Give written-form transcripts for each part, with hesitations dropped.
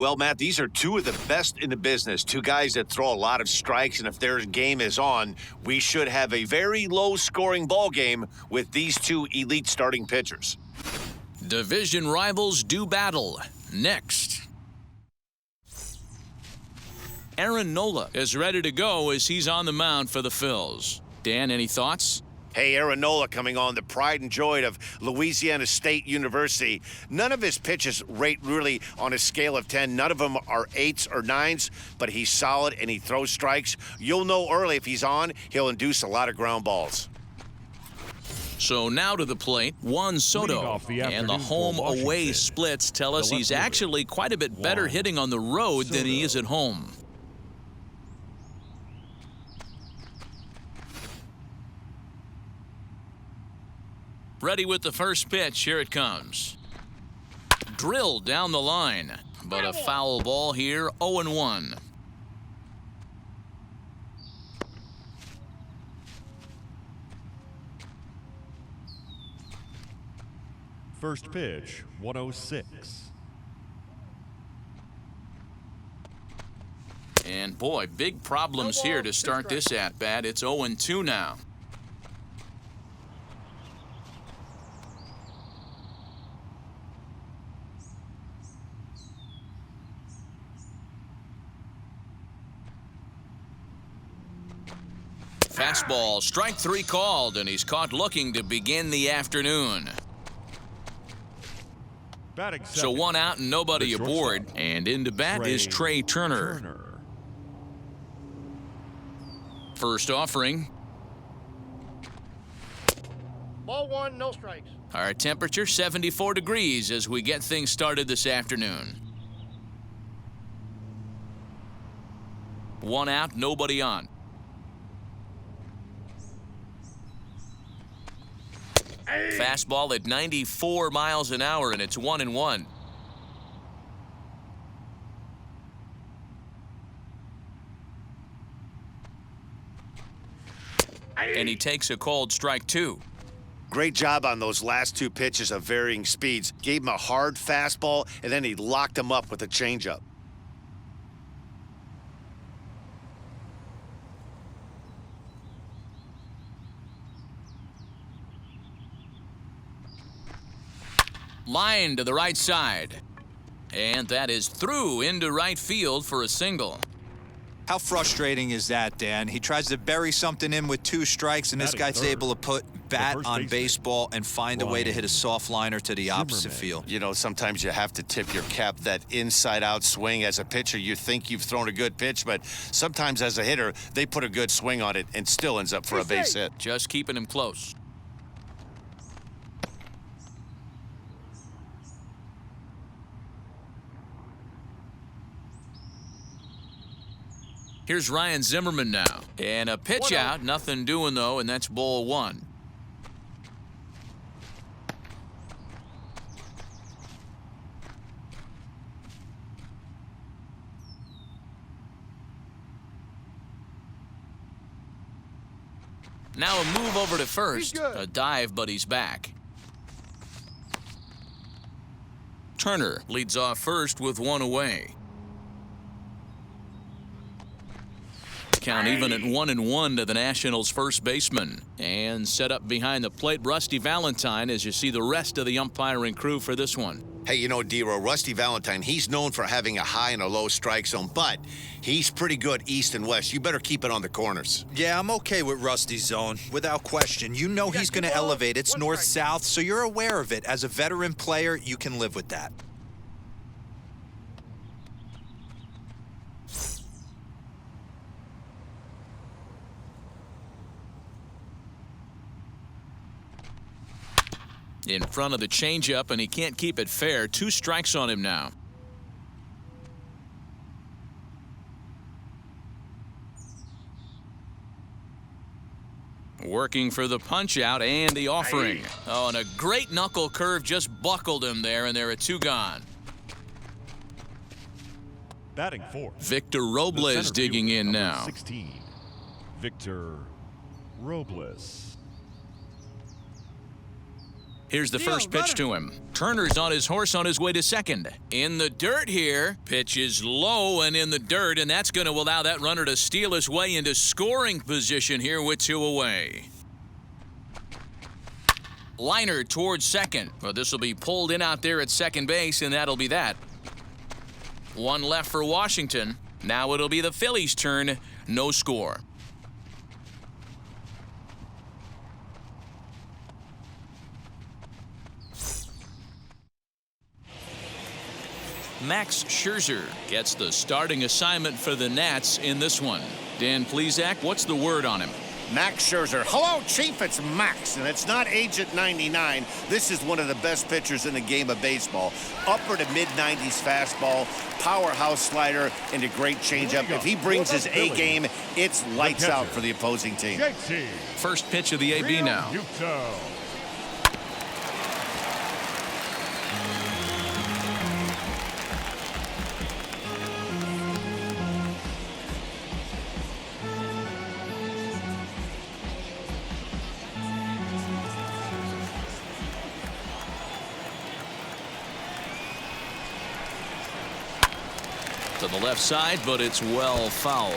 Well, Matt, these are two of the best in the business, two guys that throw a lot of strikes, and if their game is on, we should have a very low-scoring ball game with these two elite starting pitchers. Division rivals do battle. Next. Aaron Nola is ready to go as he's on the mound for the Phils. Dan, any thoughts? Hey, Aaron Nola coming on, the pride and joy of Louisiana State University. None of his pitches rate really on a scale of 10. None of them are 8s or 9s, but he's solid and he throws strikes. You'll know early if he's on, he'll induce a lot of ground balls. So now to the plate, Juan Soto. And the home-away splits tell us he's actually quite a bit better hitting on the road than he is at home. Ready with the first pitch. Here it comes. Drilled down the line, but a foul ball here, 0-1. First pitch, 106. And boy, big problems here to start this at-bat. It's 0-2 now. Fastball, strike 3 called, and he's caught looking to begin the afternoon. So 1 out and nobody aboard, and in to bat is Trey Turner. First offering. Ball 1, no strikes. Our temperature 74 degrees as we get things started this afternoon. 1 out, nobody on. Fastball at 94 miles an hour, and it's 1-1. And he takes a called strike 2. Great job on those last 2 pitches of varying speeds. Gave him a hard fastball, and then he locked him up with a changeup. Line to the right side. And that is through into right field for a single. How frustrating is that, Dan? He tries to bury something in with 2 strikes, and this guy's able to put bat on baseball and find a way to hit a soft liner to the opposite field. You know, sometimes you have to tip your cap. That inside-out swing as a pitcher, you think you've thrown a good pitch, but sometimes as a hitter, they put a good swing on it and still ends up for a base hit. Just keeping him close. Here's Ryan Zimmerman now. And a pitch out, nothing doing though, and that's ball 1. Now a move over to first. A dive, but he's back. Turner leads off first with 1 away. Count even at 1-1 to the Nationals' first baseman. And set up behind the plate, Rusty Valentine, as you see the rest of the umpiring crew for this one. Hey, you know, D-Row, Rusty Valentine, he's known for having a high and a low strike zone, but he's pretty good east and west. You better keep it on the corners. Yeah, I'm okay with Rusty's zone, without question. You know he's going to elevate. It's north-south, so you're aware of it. As a veteran player, you can live with that. In front of the changeup, and he can't keep it fair. 2 strikes on him now. Working for the punch out and the offering. Oh, and a great knuckle curve just buckled him there, and there are 2 gone. Batting 4th. Victor Robles digging in now. 16. Victor Robles. Here's the first pitch to him. Turner's on his horse on his way to second. In the dirt here. Pitch is low and in the dirt, and that's going to allow that runner to steal his way into scoring position here with 2 away. Liner towards second. Well, this will be pulled in out there at second base, and that'll be that. 1 left for Washington. Now it'll be the Phillies' turn. No score. Max Scherzer gets the starting assignment for the Nats in this one. Dan Plesac, what's the word on him? Max Scherzer. Hello, Chief. It's Max, and it's not Agent 99. This is one of the best pitchers in the game of baseball. Upper to mid-90s fastball, powerhouse slider, and a great changeup. If he brings his A game, it's lights out for the opposing team. First pitch of the AB now. To the left side, but it's well foul.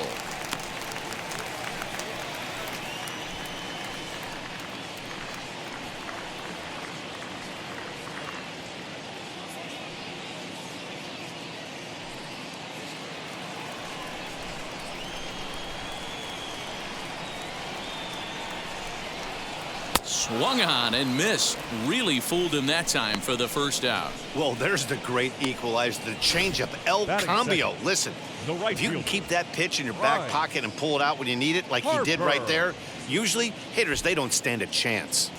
Swung on and missed. Really fooled him that time for the first out. Well, there's the great equalizer, the changeup, El Cambio. Listen, if you can keep that pitch in your back pocket and pull it out when you need it, like he did right there, usually hitters, they don't stand a chance.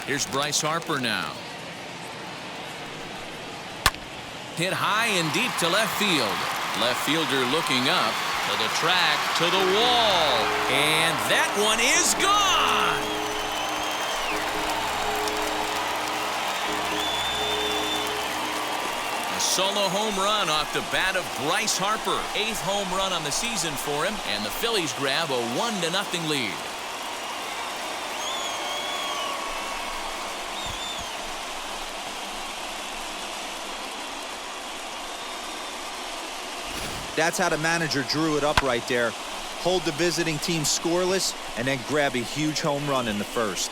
Here's Bryce Harper now. Hit high and deep to left field. Left fielder looking up. To the track, to the wall, and that one is gone! A solo home run off the bat of Bryce Harper. 8th home run on the season for him, and the Phillies grab a 1-0 lead. That's how the manager drew it up right there. Hold the visiting team scoreless and then grab a huge home run in the first.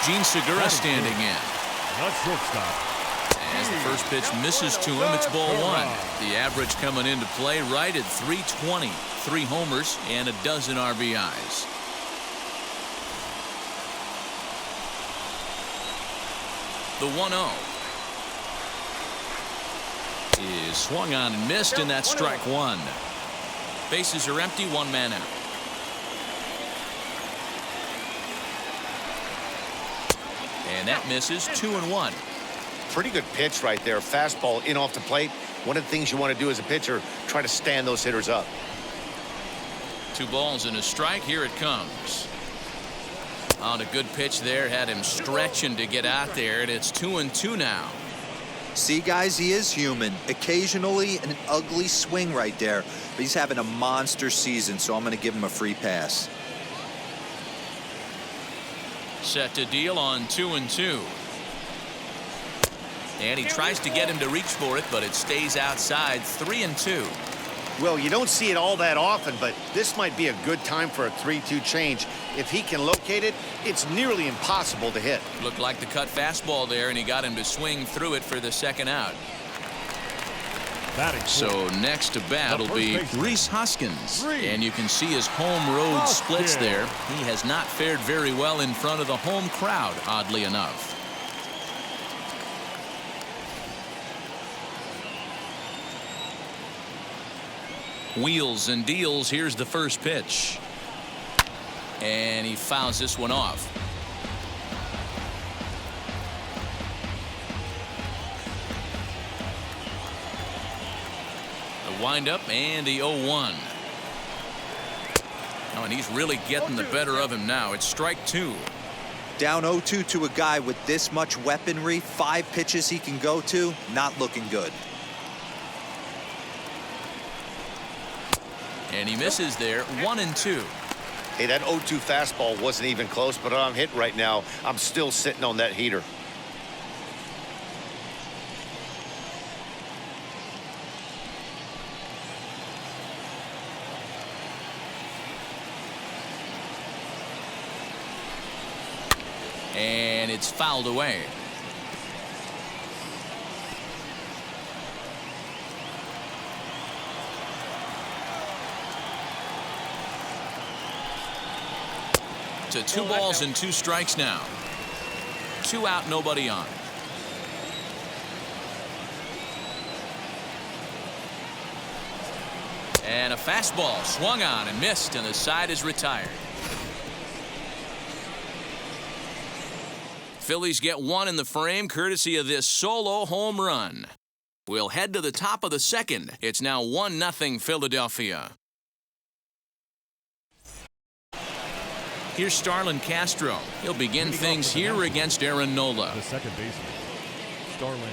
Gene Segura standing in. As the first pitch misses to him, it's ball 1. The average coming into play right at .320. 3 homers and a dozen RBIs. The 1-0 is swung on and missed, and that's strike 1. Bases are empty, 1 man out. And that misses. 2-1. Pretty good pitch right there. Fastball in off the plate. One of the things you want to do as a pitcher, try to stand those hitters up. 2 balls and a strike. Here it comes. On a good pitch there, had him stretching to get out there, and it's 2-2 now. See, guys, he is human. Occasionally an ugly swing right there, but he's having a monster season, so I'm going to give him a free pass. Set to deal on 2-2. And he tries to get him to reach for it, but it stays outside. 3-2. Well, you don't see it all that often, but this might be a good time for a 3-2 change. If he can locate it, it's nearly impossible to hit. Looked like the cut fastball there, and he got him to swing through it for the second out. So next to bat will be Rhys Hoskins. And you can see his home road splits there. He has not fared very well in front of the home crowd, oddly enough. Wheels and deals. Here's the first pitch. And he fouls this one off. The windup and the 0-1. Oh, and he's really getting the better of him now. It's strike 2. Down 0-2 to a guy with this much weaponry, 5 pitches he can go to, not looking good. And he misses there, 1-2. Hey, that 0-2 fastball wasn't even close, but I'm hitting right now. I'm still sitting on that heater. And it's fouled away. To 2 balls and 2 strikes now. 2 out, nobody on. And a fastball swung on and missed, and the side is retired. Phillies get 1 in the frame courtesy of this solo home run. We'll head to the top of the second. It's now 1-0 Philadelphia. Here's Starlin Castro. He'll begin things here against Aaron Nola. The second baseman, Starlin.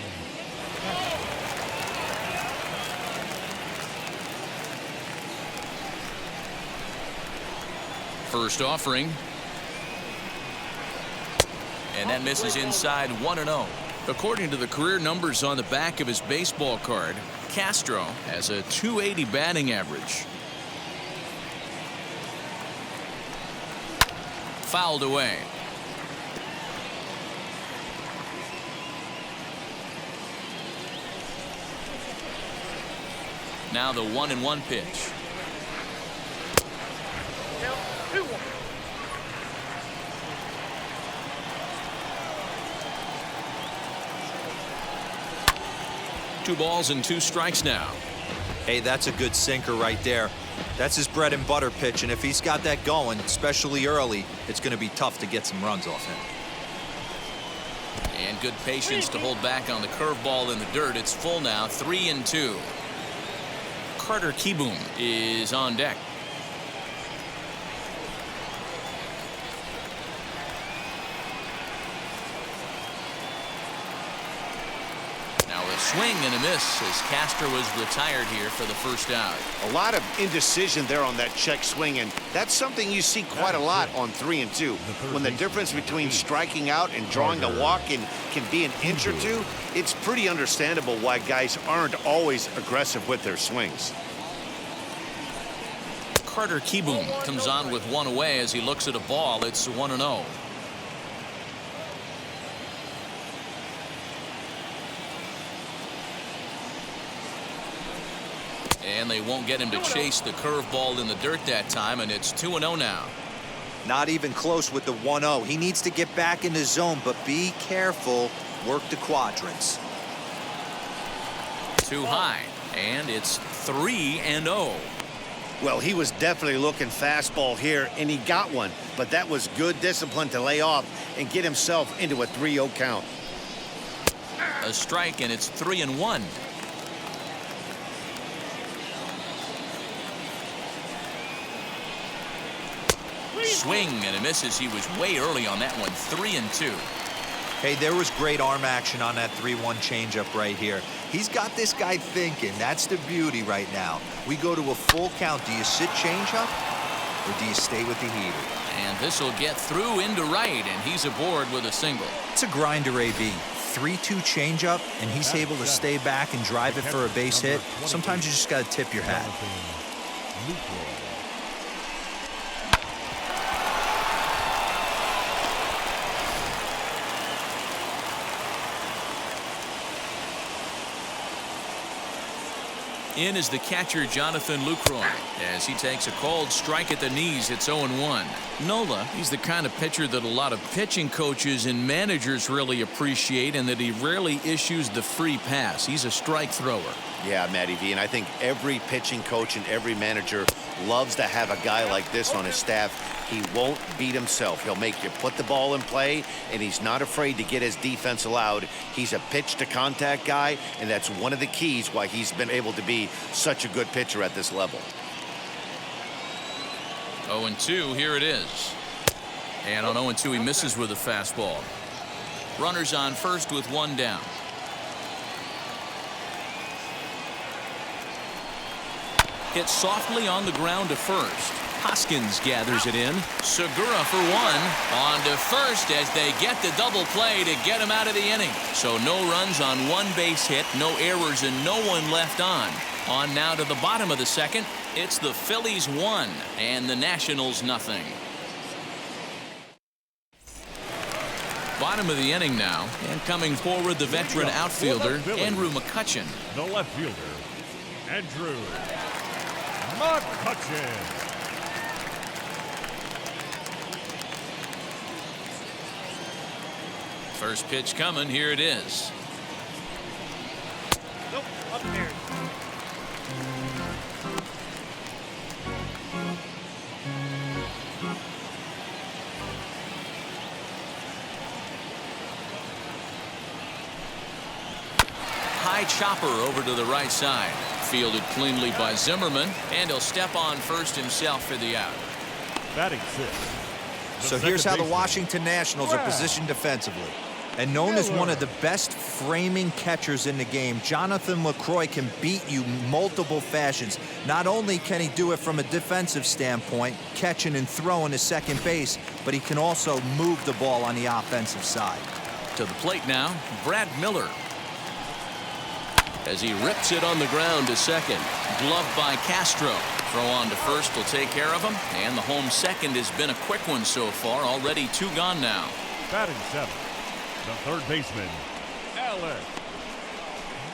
First offering. And that misses inside, 1-0. According to the career numbers on the back of his baseball card, Castro has a .280 batting average. Fouled away. Now the 1-1 pitch. Count 2-1. 2 balls and 2 strikes now. Hey, that's a good sinker right there. That's his bread and butter pitch, and if he's got that going, especially early, it's going to be tough to get some runs off him. And good patience to hold back on the curveball in the dirt. It's full now, 3-2. Carter Kieboom is on deck. Now a swing and a miss as Castro was retired here for the first out. A lot of indecision there on that check swing, and that's something you see quite a lot on 3-2. When the difference between striking out and drawing a walk can be an inch or two, it's pretty understandable why guys aren't always aggressive with their swings. Carter Kieboom comes on with 1 away as he looks at a ball. It's 1-0. And they won't get him to chase the curveball in the dirt that time, and it's 2-0 now. Not even close with the 1-0. He needs to get back in the zone, but be careful. Work the quadrants. Too high, and it's 3-0. Well, he was definitely looking fastball here, and he got one. But that was good discipline to lay off and get himself into a 3-0 count. A strike, and it's 3-1. Swing and a miss as he was way early on that one. 3-2. Hey, there was great arm action on that 3-1 changeup right here. He's got this guy thinking. That's the beauty right now. We go to a full count. Do you sit changeup or do you stay with the heater? And this will get through into right, and he's aboard with a single. It's a grinder, AB. 3-2 changeup, and he's able to stay back and drive it for a base hit. Sometimes you just got to tip your hat. Lukroy. In is the catcher, Jonathan Lukroy, as he takes a called strike at the knees. It's 0-1. Nola, he's the kind of pitcher that a lot of pitching coaches and managers really appreciate, and that he rarely issues the free pass. He's a strike thrower. Yeah, Matty V, and I think every pitching coach and every manager loves to have a guy like this on his staff. He won't beat himself. He'll make you put the ball in play, and he's not afraid to get his defense allowed. He's a pitch-to-contact guy, and that's one of the keys why he's been able to be such a good pitcher at this level. 0-2, here it is. And on 0-2, he misses with a fastball. Runners on first with 1 down. Hit softly on the ground to first. Hoskins gathers it in. Segura for one. On to first as they get the double play to get him out of the inning. So no runs on one base hit, no errors, and no one left on. On now to the bottom of the second. It's the Phillies 1 and the Nationals nothing. Bottom of the inning now, and coming forward the veteran outfielder Andrew Mccutchen. The left fielder, Andrew Mccutchen. First pitch coming, here it is. Nope, up there. High chopper over to the right side. Fielded cleanly by Zimmerman, and he'll step on first himself for the out. Batting sixth. So here's how the Washington Nationals are positioned defensively. And known as one of the best framing catchers in the game, Jonathan Lukroy can beat you multiple fashions. Not only can he do it from a defensive standpoint, catching and throwing to second base, but he can also move the ball on the offensive side. To the plate now, Brad Miller. As he rips it on the ground to second. Gloved by Castro. Throw on to first will take care of him. And the home second has been a quick one so far. Already 2 gone now. Batting seventh, the third baseman, Alec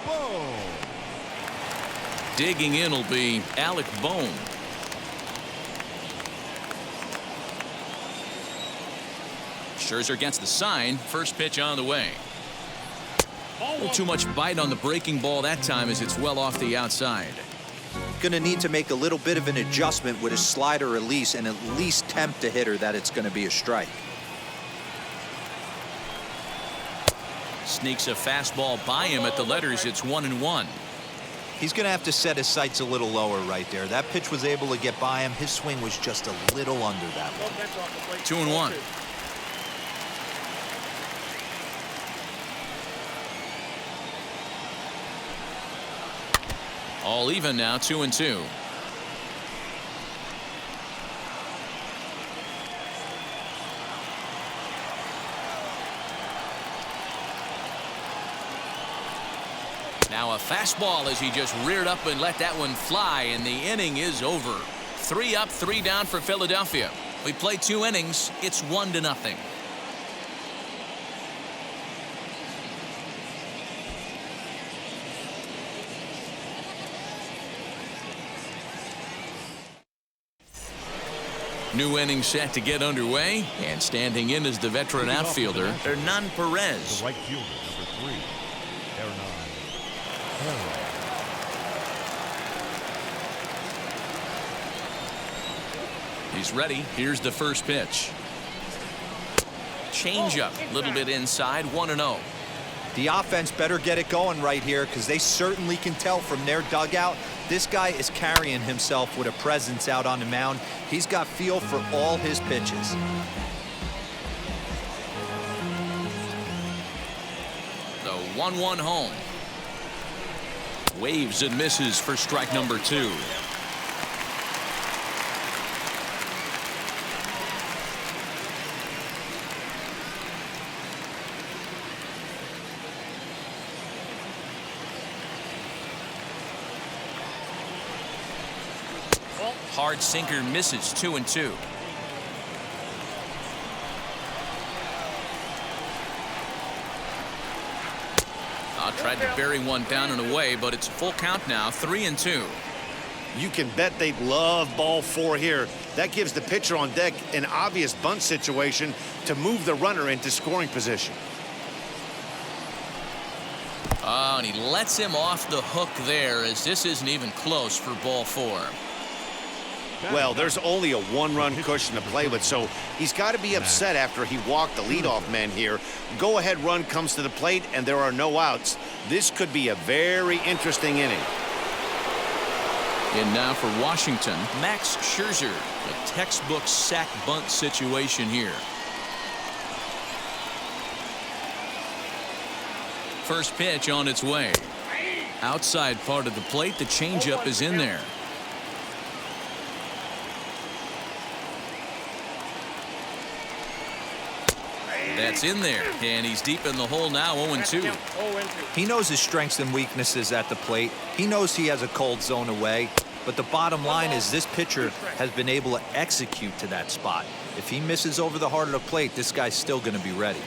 Bohm. Digging in will be Alec Bohm. Scherzer gets the sign. First pitch on the way. A little too much bite on the breaking ball that time as it's well off the outside. Going to need to make a little bit of an adjustment with his slider release and at least tempt the hitter that it's going to be a strike. Sneaks a fastball by him at the letters. It's 1-1. He's going to have to set his sights a little lower right there. That pitch was able to get by him. His swing was just a little under that one. 2-1. All even now, 2-2. Now a fastball as he just reared up and let that one fly, and the inning is over. 3 up, 3 down for Philadelphia. We played 2 innings. It's 1-0. New inning set to get underway, and standing in is the veteran outfielder Hernan Perez. The right fielder, number 3, Hernan. He's ready. Here's the first pitch. Changeup, a little bit inside, 1-0. The offense better get it going right here because they certainly can tell from their dugout this guy is carrying himself with a presence out on the mound. He's got feel for all his pitches. The 1-1 home. Waves and misses for strike number 2. Hard sinker misses, 2-2. Tried to bury one down and away, but it's a full count now, 3-2. You can bet they love ball 4 here. That gives the pitcher on deck an obvious bunt situation to move the runner into scoring position. Oh, and he lets him off the hook there as this isn't even close for ball 4. Well, there's only a 1-run cushion to play with, so he's got to be upset after he walked the leadoff man here. Go-ahead run comes to the plate, and there are no outs. This could be a very interesting inning. And now for Washington, Max Scherzer. A textbook sack bunt situation here. First pitch on its way. Outside part of the plate, the changeup is in there. That's in there, and he's deep in the hole now, 0-2. He knows his strengths and weaknesses at the plate. He knows he has a cold zone away. But the bottom line is this pitcher has been able to execute to that spot. If he misses over the heart of the plate, this guy's still going to be ready.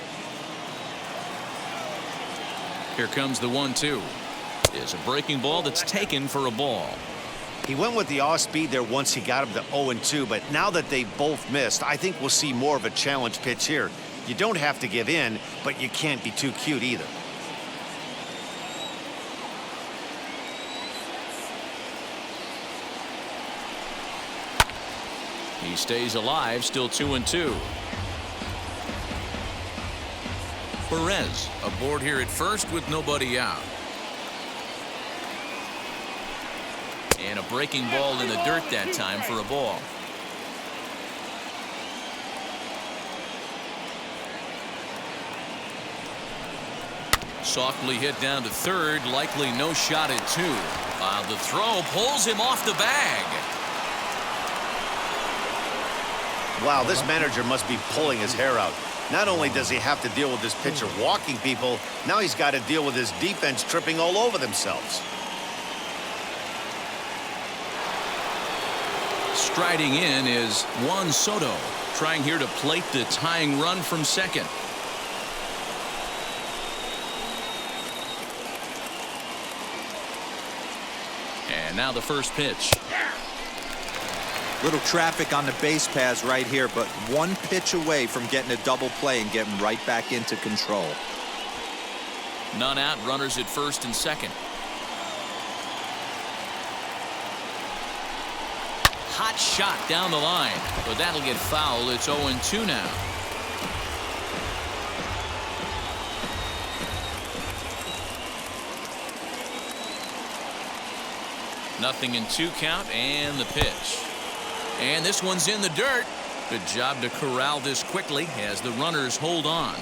Here comes the 1-2. Is a breaking ball that's taken for a ball. He went with the off speed there once he got him to 0-2, but now that they both missed, I think we'll see more of a challenge pitch here. You don't have to give in, but you can't be too cute either. He stays alive, still 2-2. Perez aboard here at first with nobody out. And a breaking ball in the dirt that time for a ball. Softly hit down to third, likely no shot at 2. The throw pulls him off the bag. Wow, this manager must be pulling his hair out. Not only does he have to deal with this pitcher walking people, now he's got to deal with his defense tripping all over themselves. Striding in is Juan Soto, trying here to plate the tying run from second. And now the first pitch. Little traffic on the base paths right here, but one pitch away from getting a double play and getting right back into control. None out, runners at first and second. Hot shot down the line, but that'll get fouled. It's 0-2 now. Nothing in 2 count, and the pitch. And this one's in the dirt. Good job to corral this quickly as the runners hold on.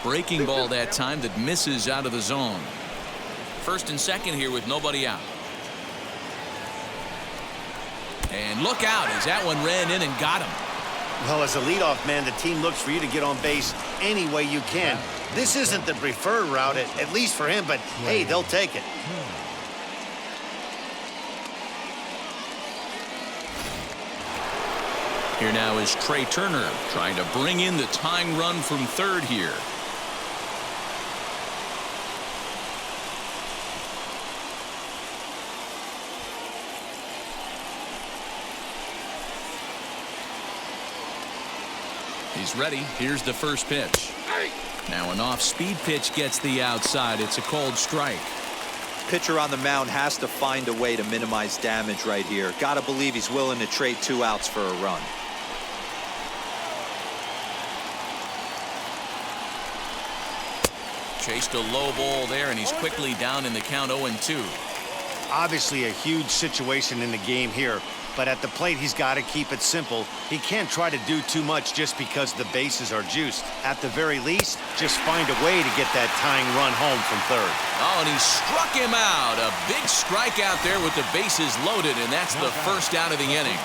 Breaking ball that time that misses out of the zone. First and second here with nobody out. And look out as that one ran in and got him. Well, as a leadoff man, the team looks for you to get on base any way you can. This isn't the preferred route, at least for him, but hey, they'll take it. Here now is Trey Turner trying to bring in the tying run from third here. He's ready. Here's the first pitch. Now an off-speed pitch gets the outside. It's a called strike. Pitcher on the mound has to find a way to minimize damage right here. Got to believe he's willing to trade 2 outs for a run. Chased a low ball there, and he's quickly down in the count 0-2. Obviously a huge situation in the game here, but at the plate he's got to keep it simple. He can't try to do too much just because the bases are juiced. At the very least, just find a way to get that tying run home from third. Oh, and he struck him out. A big strikeout there with the bases loaded, and that's the first out of the inning.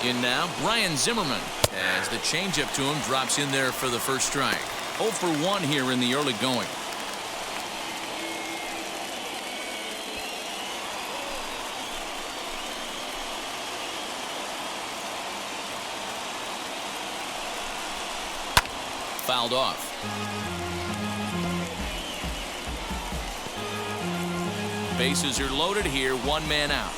In now, Brian Zimmerman, as the changeup to him drops in there for the first strike. 0 for 1 here in the early going. Fouled off. Bases are loaded here, 1 man out.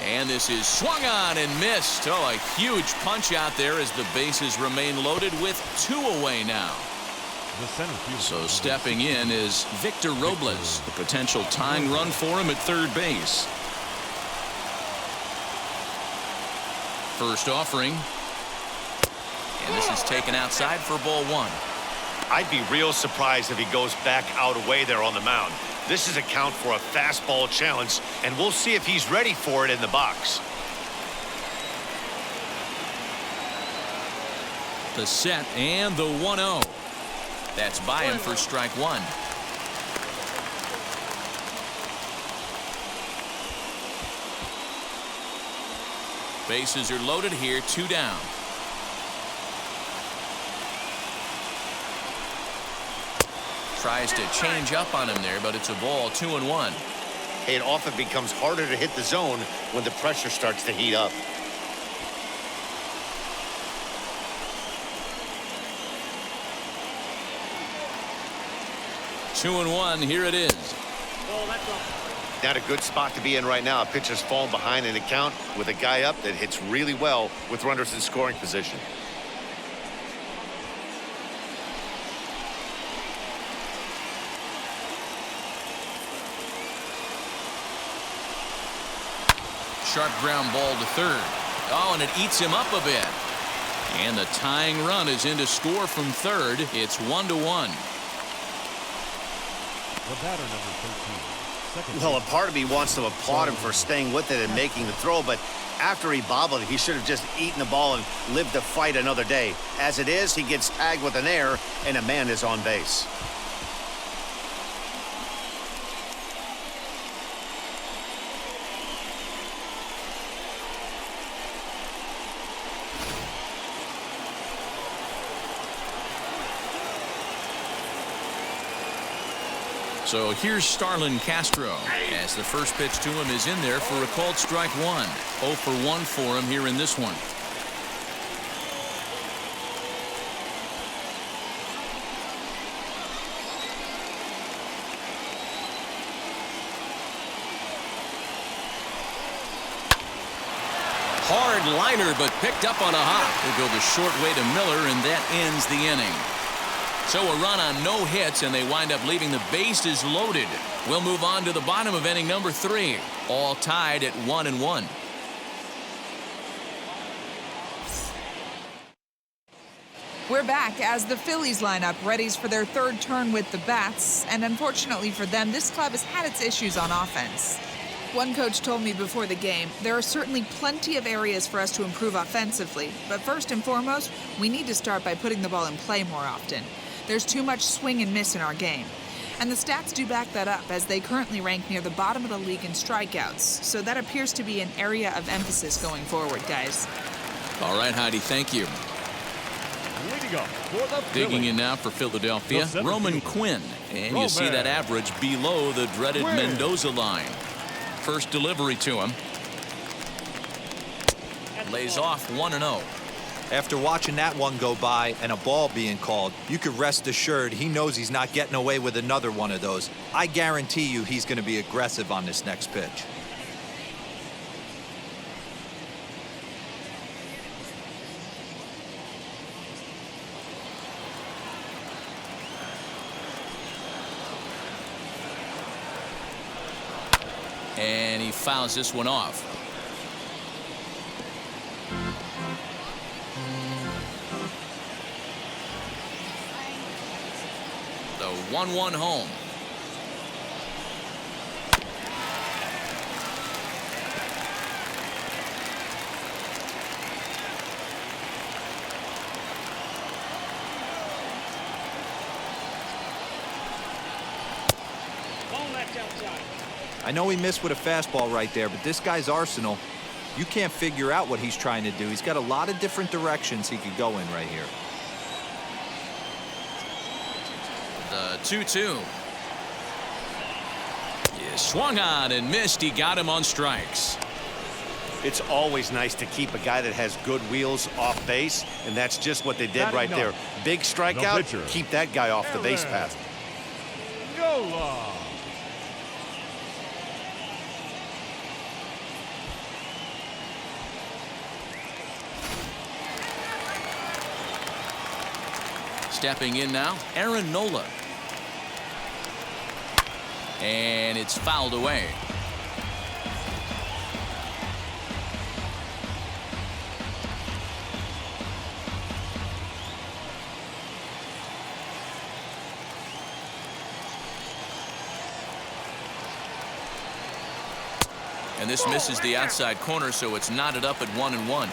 And this is swung on and missed. Oh, a huge punch out there as the bases remain loaded with 2 away now. So stepping in is Victor Robles, the potential tying run for him at third base. First offering. And this is taken outside for ball 1. I'd be real surprised if he goes back out away there on the mound. This is a count for a fastball challenge, and we'll see if he's ready for it in the box. The set and the 1-0. That's by him for strike one. Bases are loaded here, 2 down. Tries to change up on him there, but it's a ball, 2-1. It often becomes harder to hit the zone when the pressure starts to heat up. Two and one, here it is. Not a good spot to be in right now. A pitcher's falling behind in the count with a guy up that hits really well with runners in scoring position. Sharp ground ball to third. Oh, and it eats him up a bit. And the tying run is in to score from third. It's 1-1. The batter, number 13. Well, a part of me wants to applaud him for staying with it and making the throw, but after he bobbled, he should have just eaten the ball and lived to fight another day. As it is, he gets tagged with an error, and a man is on base. So here's Starlin Castro as the first pitch to him is in there for a called strike one. 0 for 1 for him here in this one. Hard liner, but picked up on a hop. They go the short way to Miller, and that ends the inning. So a run on no hits, and they wind up leaving the bases loaded. We'll move on to the bottom of inning number 3. All tied at 1-1. We're back as the Phillies lineup readies for their third turn with the bats, and unfortunately for them, this club has had its issues on offense. One coach told me before the game, there are certainly plenty of areas for us to improve offensively, but first and foremost, we need to start by putting the ball in play more often. There's too much swing and miss in our game. And the stats do back that up, as they currently rank near the bottom of the league in strikeouts, so that appears to be an area of emphasis going forward, guys. All right, Heidi, thank you. Leading up for the Digging in now for Philadelphia, Roman Quinn. And you see that average below the dreaded Mendoza line. First delivery to him. Lays off 1-0. After watching that one go by and a ball being called, you could rest assured he knows he's not getting away with another one of those. I guarantee you he's going to be aggressive on this next pitch. And he fouls this one off. The 1-1 home. I know he missed with a fastball right there, but this guy's arsenal, you can't figure out what he's trying to do. He's got a lot of different directions he could go in right here. The 2-2. Yeah, swung on and missed. He got him on strikes. It's always nice to keep a guy that has good wheels off base, and that's just what they did right there. Big strikeout, keep that guy off the base path. Nola. Stepping in now, Aaron Nola. And it's fouled away. And this misses the outside corner, so it's knotted up at 1-1.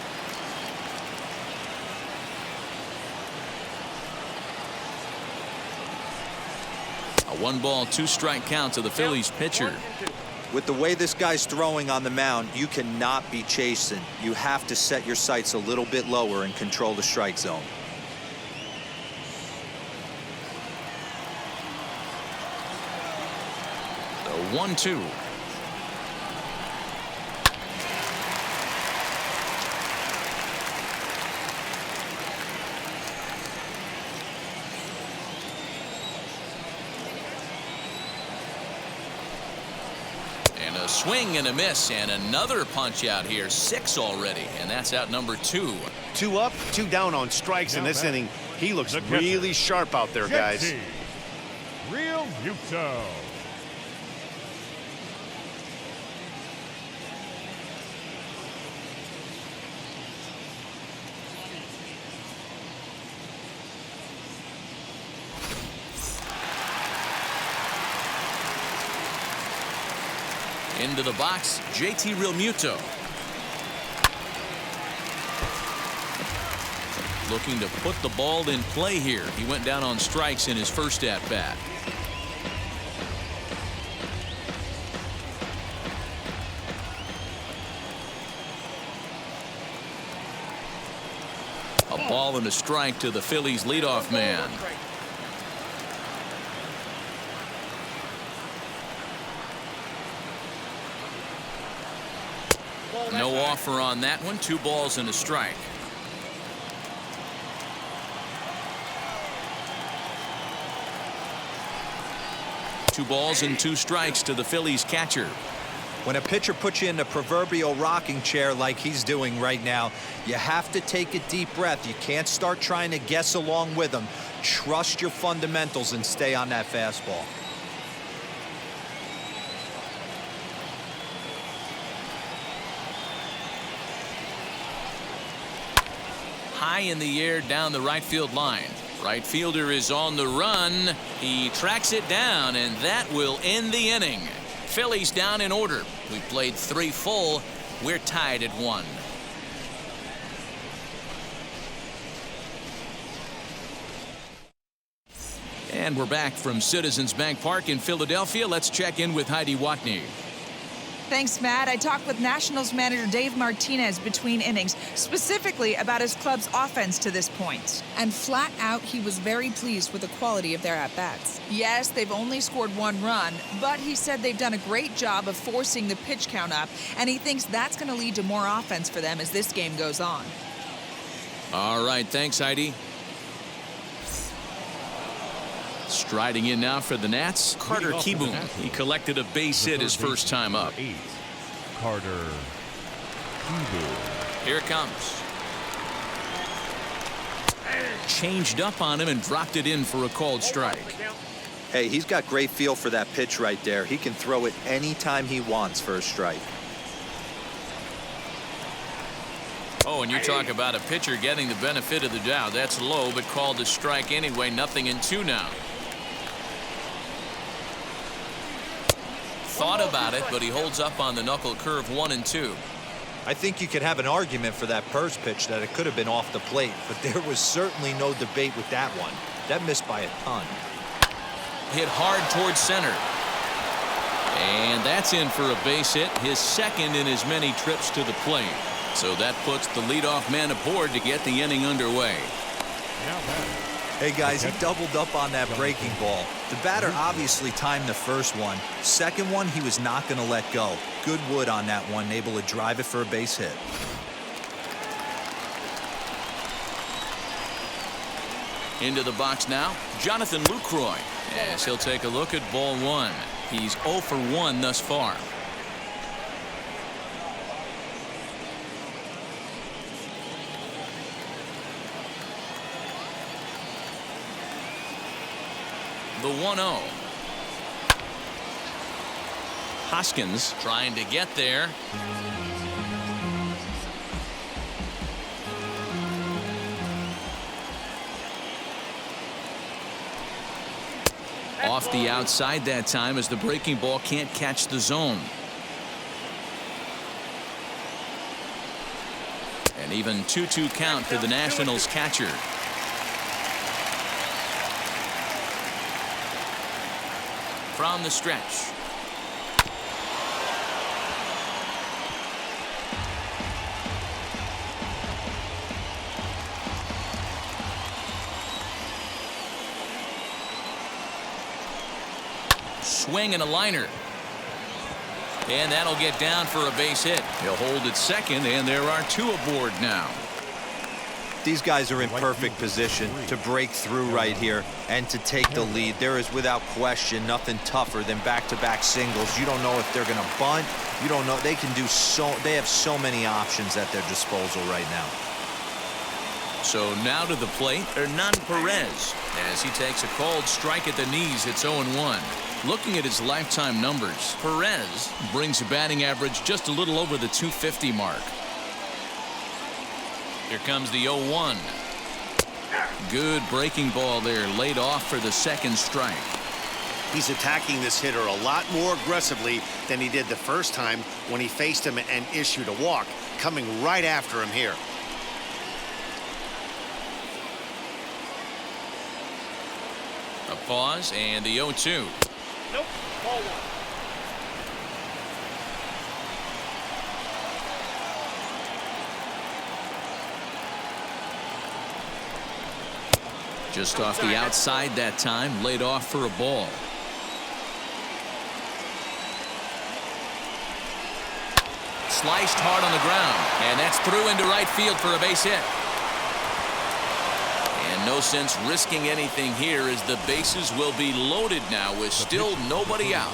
1-ball, 2-strike count to the Phillies pitcher. With the way this guy's throwing on the mound, you cannot be chasing. You have to set your sights a little bit lower and control the strike zone. The 1-2. A swing and a miss, and another punch out here. 6 already, and that's out number 2. 2 up, 2 down on strikes in this inning. He looks really sharp out there, guys. Real Muto. Into the box, JT Realmuto. Looking to put the ball in play here. He went down on strikes in his first at-bat. A ball and a strike to the Phillies leadoff man. No offer on that one. 2 balls and a strike. Two balls and 2 strikes to the Phillies catcher. When a pitcher puts you in the proverbial rocking chair like he's doing right now, you have to take a deep breath. You can't start trying to guess along with him. Trust your fundamentals and stay on that fastball. High in the air down the right field line. Right fielder is on the run. He tracks it down, and that will end the inning. Phillies down in order. We played 3 full. We're tied at 1. And we're back from Citizens Bank Park in Philadelphia. Let's check in with Heidi Watney. Thanks, Matt. I talked with Nationals manager Dave Martinez between innings, specifically about his club's offense to this point. And flat out, he was very pleased with the quality of their at-bats. Yes, they've only scored 1 run, but he said they've done a great job of forcing the pitch count up, and he thinks that's going to lead to more offense for them as this game goes on. All right, thanks, Heidi. Striding in now for the Nats, Carter Kieboom. He collected a base hit his first time up. Carter Kieboom. Here it comes. Changed up on him and dropped it in for a called strike. Hey, he's got great feel for that pitch right there. He can throw it anytime he wants for a strike. Oh, and you talk about a pitcher getting the benefit of the doubt. That's low, but called a strike anyway. 0-2 now. Thought about it, but he holds up on the knuckle curve. 1-2. I think you could have an argument for that first pitch that it could have been off the plate, but there was certainly no debate with that one. That missed by a ton. Hit hard towards center. And that's in for a base hit, his second in as many trips to the plate. So that puts the leadoff man aboard to get the inning underway. Hey guys, he doubled up on that breaking ball. The batter obviously timed the first one. Second one, he was not going to let go. Good wood on that one, able to drive it for a base hit. Into the box now, Jonathan Lukroy. As he'll take a look at ball 1. He's 0 for 1 thus far. The 1-0. Hoskins trying to get there. Off the outside that time as the breaking ball can't catch the zone. An even 2-2 count to the Nationals catcher. from the stretch. Swing and a liner. And that'll get down for a base hit. He'll hold at second, and there are two aboard now. These guys are in perfect position to break through right here and to take the lead. There is without question nothing tougher than back-to-back singles. You don't know if they're going to bunt. You don't know. They can do so. They have so many options at their disposal right now. So now to the plate, Hernan Perez. As he takes a called strike at the knees, it's 0-1. Looking at his lifetime numbers, Perez brings a batting average just a little over the 250 mark. Here comes the 0-1. Good breaking ball there, laid off for the second strike. He's attacking this hitter a lot more aggressively than he did the first time when he faced him and issued a walk, coming right after him here. A pause and the 0-2. Nope, ball one. Just off the outside that time, laid off for a ball. Sliced hard on the ground, and that's through into right field for a base hit. And no sense risking anything here as the bases will be loaded now with still nobody out.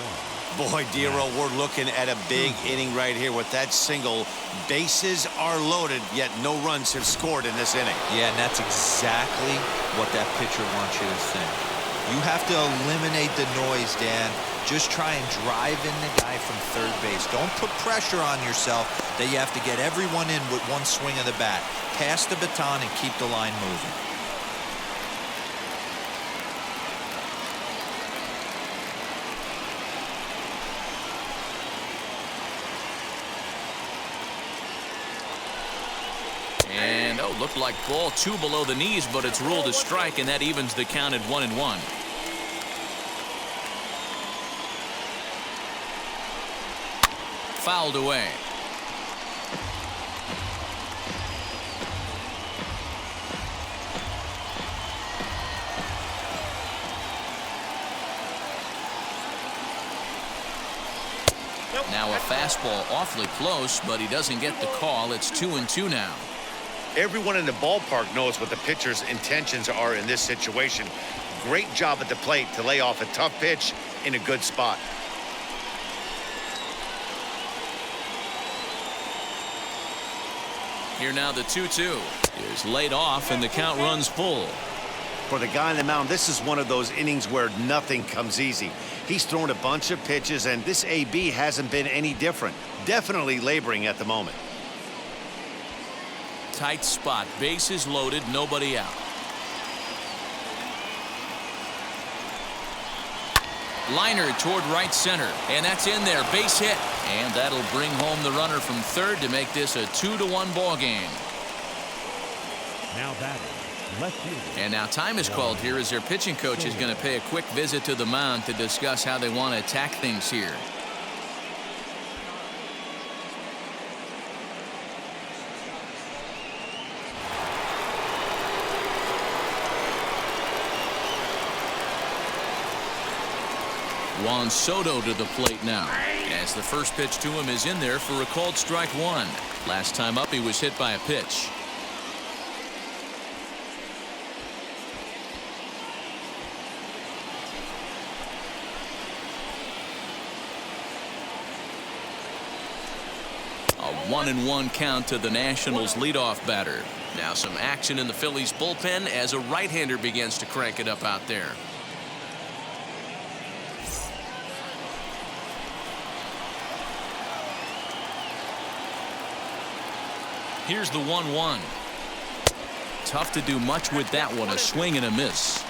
Boy, Dero, we're looking at a big inning right here with that single. Bases are loaded, yet no runs have scored in this inning. Yeah, and that's exactly what that pitcher wants you to think. You have to eliminate the noise, Dan. Just try and drive in the guy from third base. Don't put pressure on yourself that you have to get everyone in with one swing of the bat. Pass the baton and keep the line moving. And looked like ball two below the knees, but it's ruled a strike, and that evens the count at 1-1. Fouled away. Now a fastball awfully close, but he doesn't get the call. It's 2-2 now. Everyone in the ballpark knows what the pitcher's intentions are in this situation. Great job at the plate to lay off a tough pitch in a good spot. Here now the 2-2 is laid off, and the count runs full. For the guy on the mound, this is one of those innings where nothing comes easy. He's thrown a bunch of pitches, and this AB hasn't been any different. Definitely laboring at the moment. Tight spot, bases loaded, nobody out. Liner toward right center, and that's in there, base hit, and that'll bring home the runner from third to make this a 2-1 ball game. Now batting, left fielder. And now time is called here as their pitching coach is going to pay a quick visit to the mound to discuss how they want to attack things here. Juan Soto to the plate now, as the first pitch to him is in there for a called strike one. Last time up he was hit by a pitch. A 1-1 count to the Nationals leadoff batter. Now some action in the Phillies bullpen as a right-hander begins to crank it up out there. Here's the 1-1. Tough to do much with that one. A swing and a miss.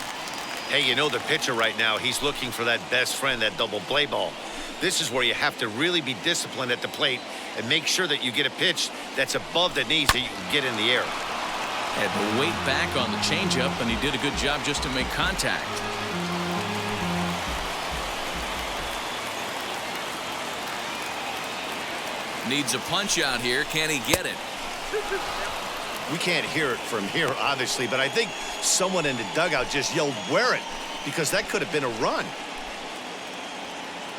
Hey, you know the pitcher right now, he's looking for that best friend, that double play ball. This is where you have to really be disciplined at the plate and make sure that you get a pitch that's above the knees that you can get in the air. Had to wait back on the changeup, and he did a good job just to make contact. Needs a punch out here. Can he get it? We can't hear it from here, obviously, but I think someone in the dugout just yelled, "Wear it," because that could have been a run.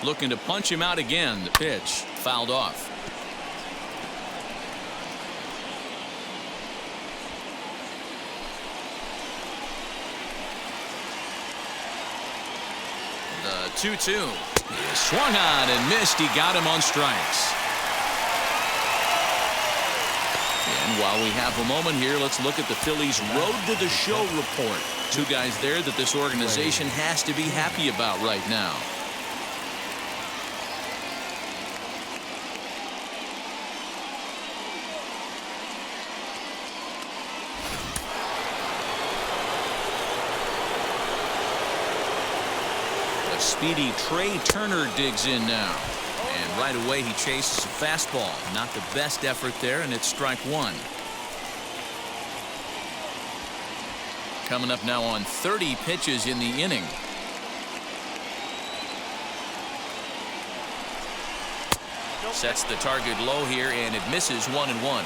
Looking to punch him out again. The pitch fouled off. The 2-2. He swung on and missed. He got him on strikes. And while we have a moment here, let's look at the Phillies' Road to the Show report. Two guys there that this organization has to be happy about right now. A speedy Trey Turner digs in now. And right away he chases a fastball. Not the best effort there, and it's strike one. Coming up now on 30 pitches in the inning. Sets the target low here, and it misses 1-1.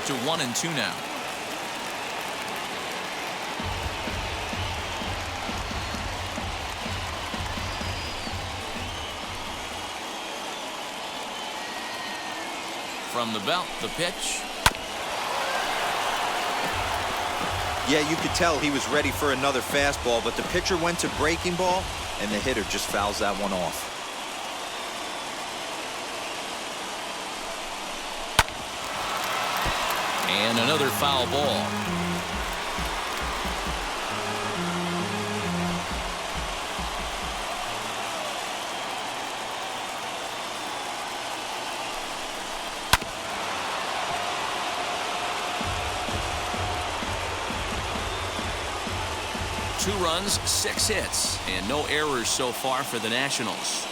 To 1-2 now. From the belt, the pitch. Yeah, you could tell he was ready for another fastball, but the pitcher went to breaking ball, and the hitter just fouls that one off. And another foul ball. Two runs, 6 hits, and no errors so far for the Nationals.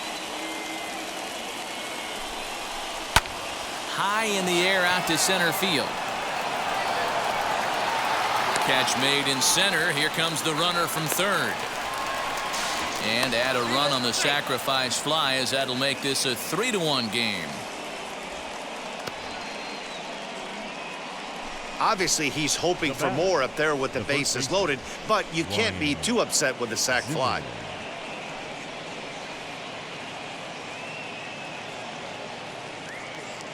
High in the air out to center field. Catch made in center. Here comes the runner from third. And add a run on the sacrifice fly, as that'll make this a 3-1 game. Obviously, he's hoping for more up there with the bases loaded, but you can't be too upset with the sac fly.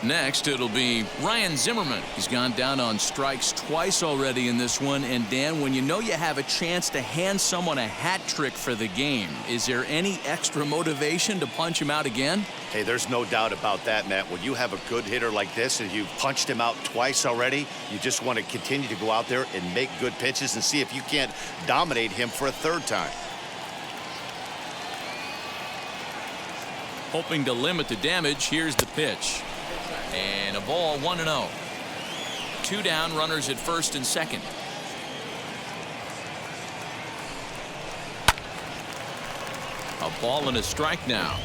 Next, it'll be Ryan Zimmerman. He's gone down on strikes twice already in this one. And Dan, when you know you have a chance to hand someone a hat trick for the game, is there any extra motivation to punch him out again? Hey, there's no doubt about that, Matt. When you have a good hitter like this and you've punched him out twice already, you just want to continue to go out there and make good pitches and see if you can't dominate him for a third time. Hoping to limit the damage, here's the pitch. And a ball, 1-0. 2 down, runners at first and second. A ball and a strike now.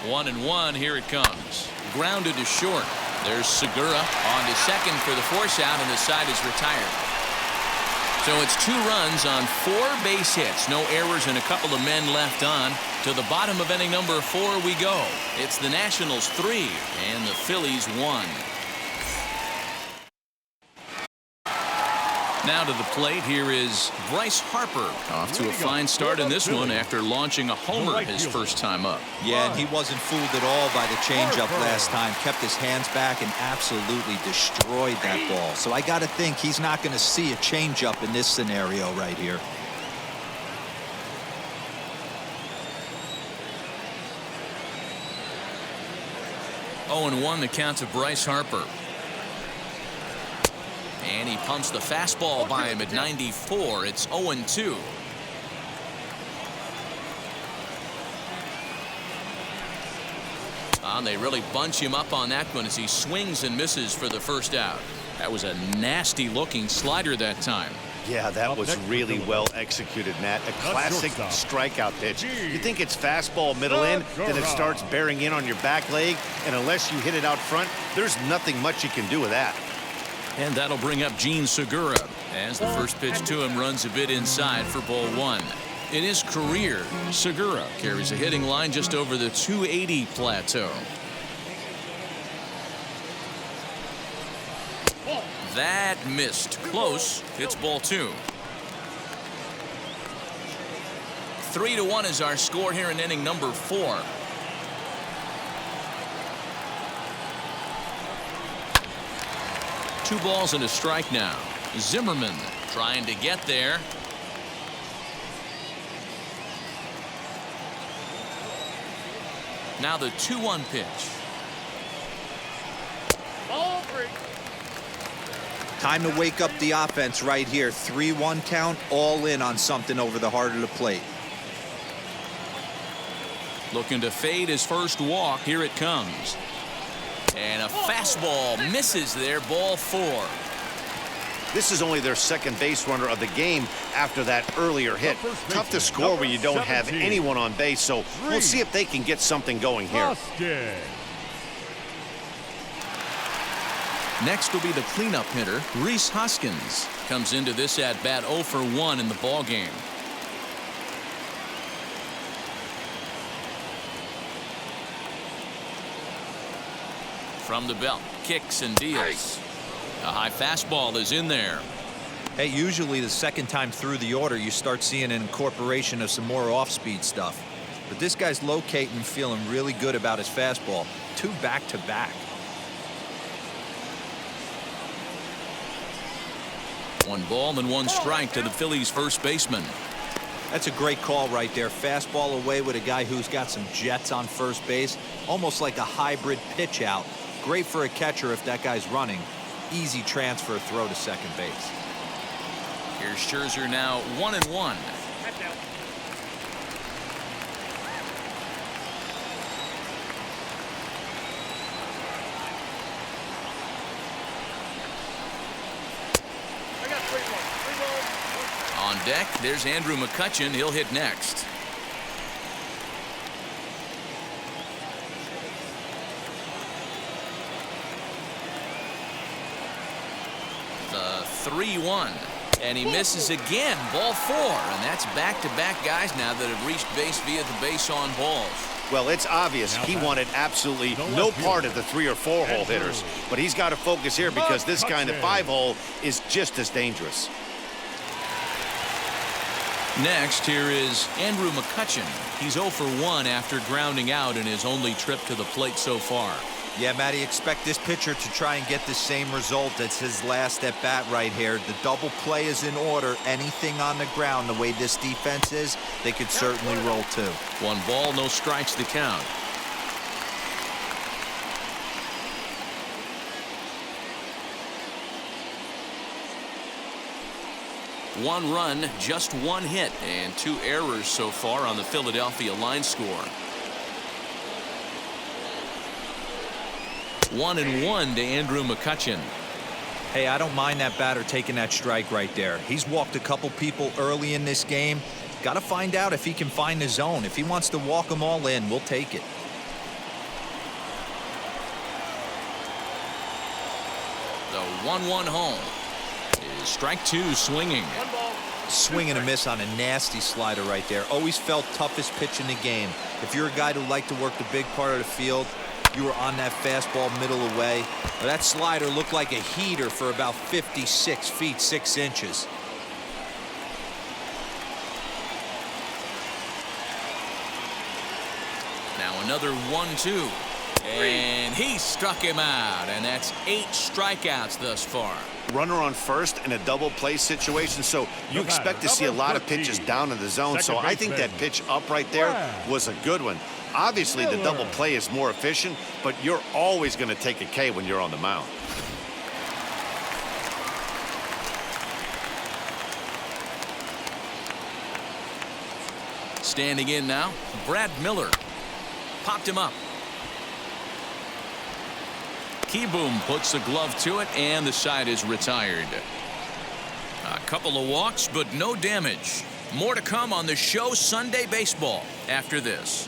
One and one, here it comes. Grounded to short. There's Segura on to second for the force out, and the side is retired. So it's 2 runs on 4 base hits. No errors and a couple of men left on. To the bottom of inning number 4 we go. It's the Nationals 3 and the Phillies 1. Now to the plate, here is Bryce Harper. Off to a fine start in this one after launching a homer his first time up. Yeah, and he wasn't fooled at all by the changeup last time. Kept his hands back and absolutely destroyed that ball. So I got to think he's not going to see a changeup in this scenario right here. Oh, 0-1 the count to Bryce Harper. And he pumps the fastball by him at 94. It's 0-2. And they really bunch him up on that one as he swings and misses for the first out. That was a nasty looking slider that time. Yeah, that Up was next for really Philadelphia. well executed, Matt. A classic shortstop, strikeout pitch. You think it's fastball middle in, then it starts bearing in on your back leg, and unless you hit it out front, there's nothing much you can do with that. And that'll bring up Gene Segura as the first pitch to him runs a bit inside for ball one. In his career, Segura carries a hitting line just over the 280 plateau. That missed. Close. It's ball two. 3-1 is our score here in inning number 4. Two balls and a strike now. Zimmerman trying to get there. Now the 2-1 pitch. Ball 3. Time to wake up the offense right here. 3-1 count, all in on something over the heart of the plate. Looking to fade his first walk. Here it comes. And a fastball misses there. Ball 4. This is only their second base runner of the game after that earlier hit. Tough to score when you don't have anyone on base, so we'll see if they can get something going here. Hoskins. Next will be the cleanup hitter, Rhys Hoskins. Comes into this at bat 0 for 1 in the ball game. From the belt, kicks and deals. A high fastball is in there. Hey, usually the second time through the order, you start seeing an incorporation of some more off-speed stuff. But this guy's locating and feeling really good about his fastball. 2 back-to-back. One ball and 1 strike to the Phillies first baseman. That's a great call right there. Fastball away with a guy who's got some jets on first base. Almost like a hybrid pitch out. Great for a catcher if that guy's running. Easy transfer throw to second base. Here's Scherzer now 1-1. I got 3 balls. On deck, there's Andrew McCutchen. He'll hit next. The 3-1. And he misses again. Ball 4. And that's back-to-back guys now that have reached base via the base on balls. Well, it's obvious he wanted absolutely no part of the 3 or 4 hole hitters, but he's got to focus here because this kind of 5 hole is just as dangerous. Next, here is Andrew McCutchen. He's 0 for 1 after grounding out in his only trip to the plate so far. Yeah, Matty, expect this pitcher to try and get the same result as his last at bat right here. The double play is in order. Anything on the ground, the way this defense is, they could certainly roll 2. 1 ball, no strikes to count. One run, just 1 hit, and 2 errors so far on the Philadelphia line score. 1-1 to Andrew McCutchen. Hey, I don't mind that batter taking that strike right there. He's walked a couple people early in this game. Got to find out if he can find the zone. If he wants to walk them all in, we'll take it. The 1-1 home is strike 2 swinging. 1 ball. Swing and a miss on a nasty slider right there. Always felt toughest pitch in the game. If you're a guy who liked to work the big part of the field, you were on that fastball middle away. Well, that slider looked like a heater for about 56 feet 6 inches. Now another 1-2. And he struck him out, and that's 8 strikeouts thus far. Runner on first in a double play situation, so you expect to see a lot of pitches down in the zone. So I think that pitch up right there was a good one. Obviously, the double play is more efficient, but you're always going to take a K when you're on the mound. Standing in now, Brad Miller. Popped him up. Keyboom puts the glove to it, and the side is retired. A couple of walks, but no damage. More to come on the show Sunday Baseball after this.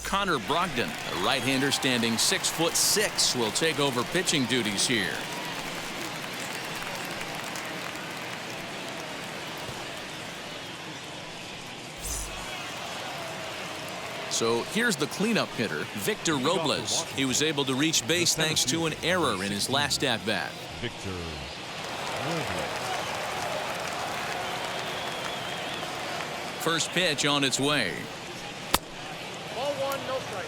Connor Brogdon, a right-hander standing 6'6", will take over pitching duties here. So here's the cleanup hitter, Victor Robles. He was able to reach base thanks to an error in his last at-bat. Victor Robles. First pitch on its way. Ball one, no strike.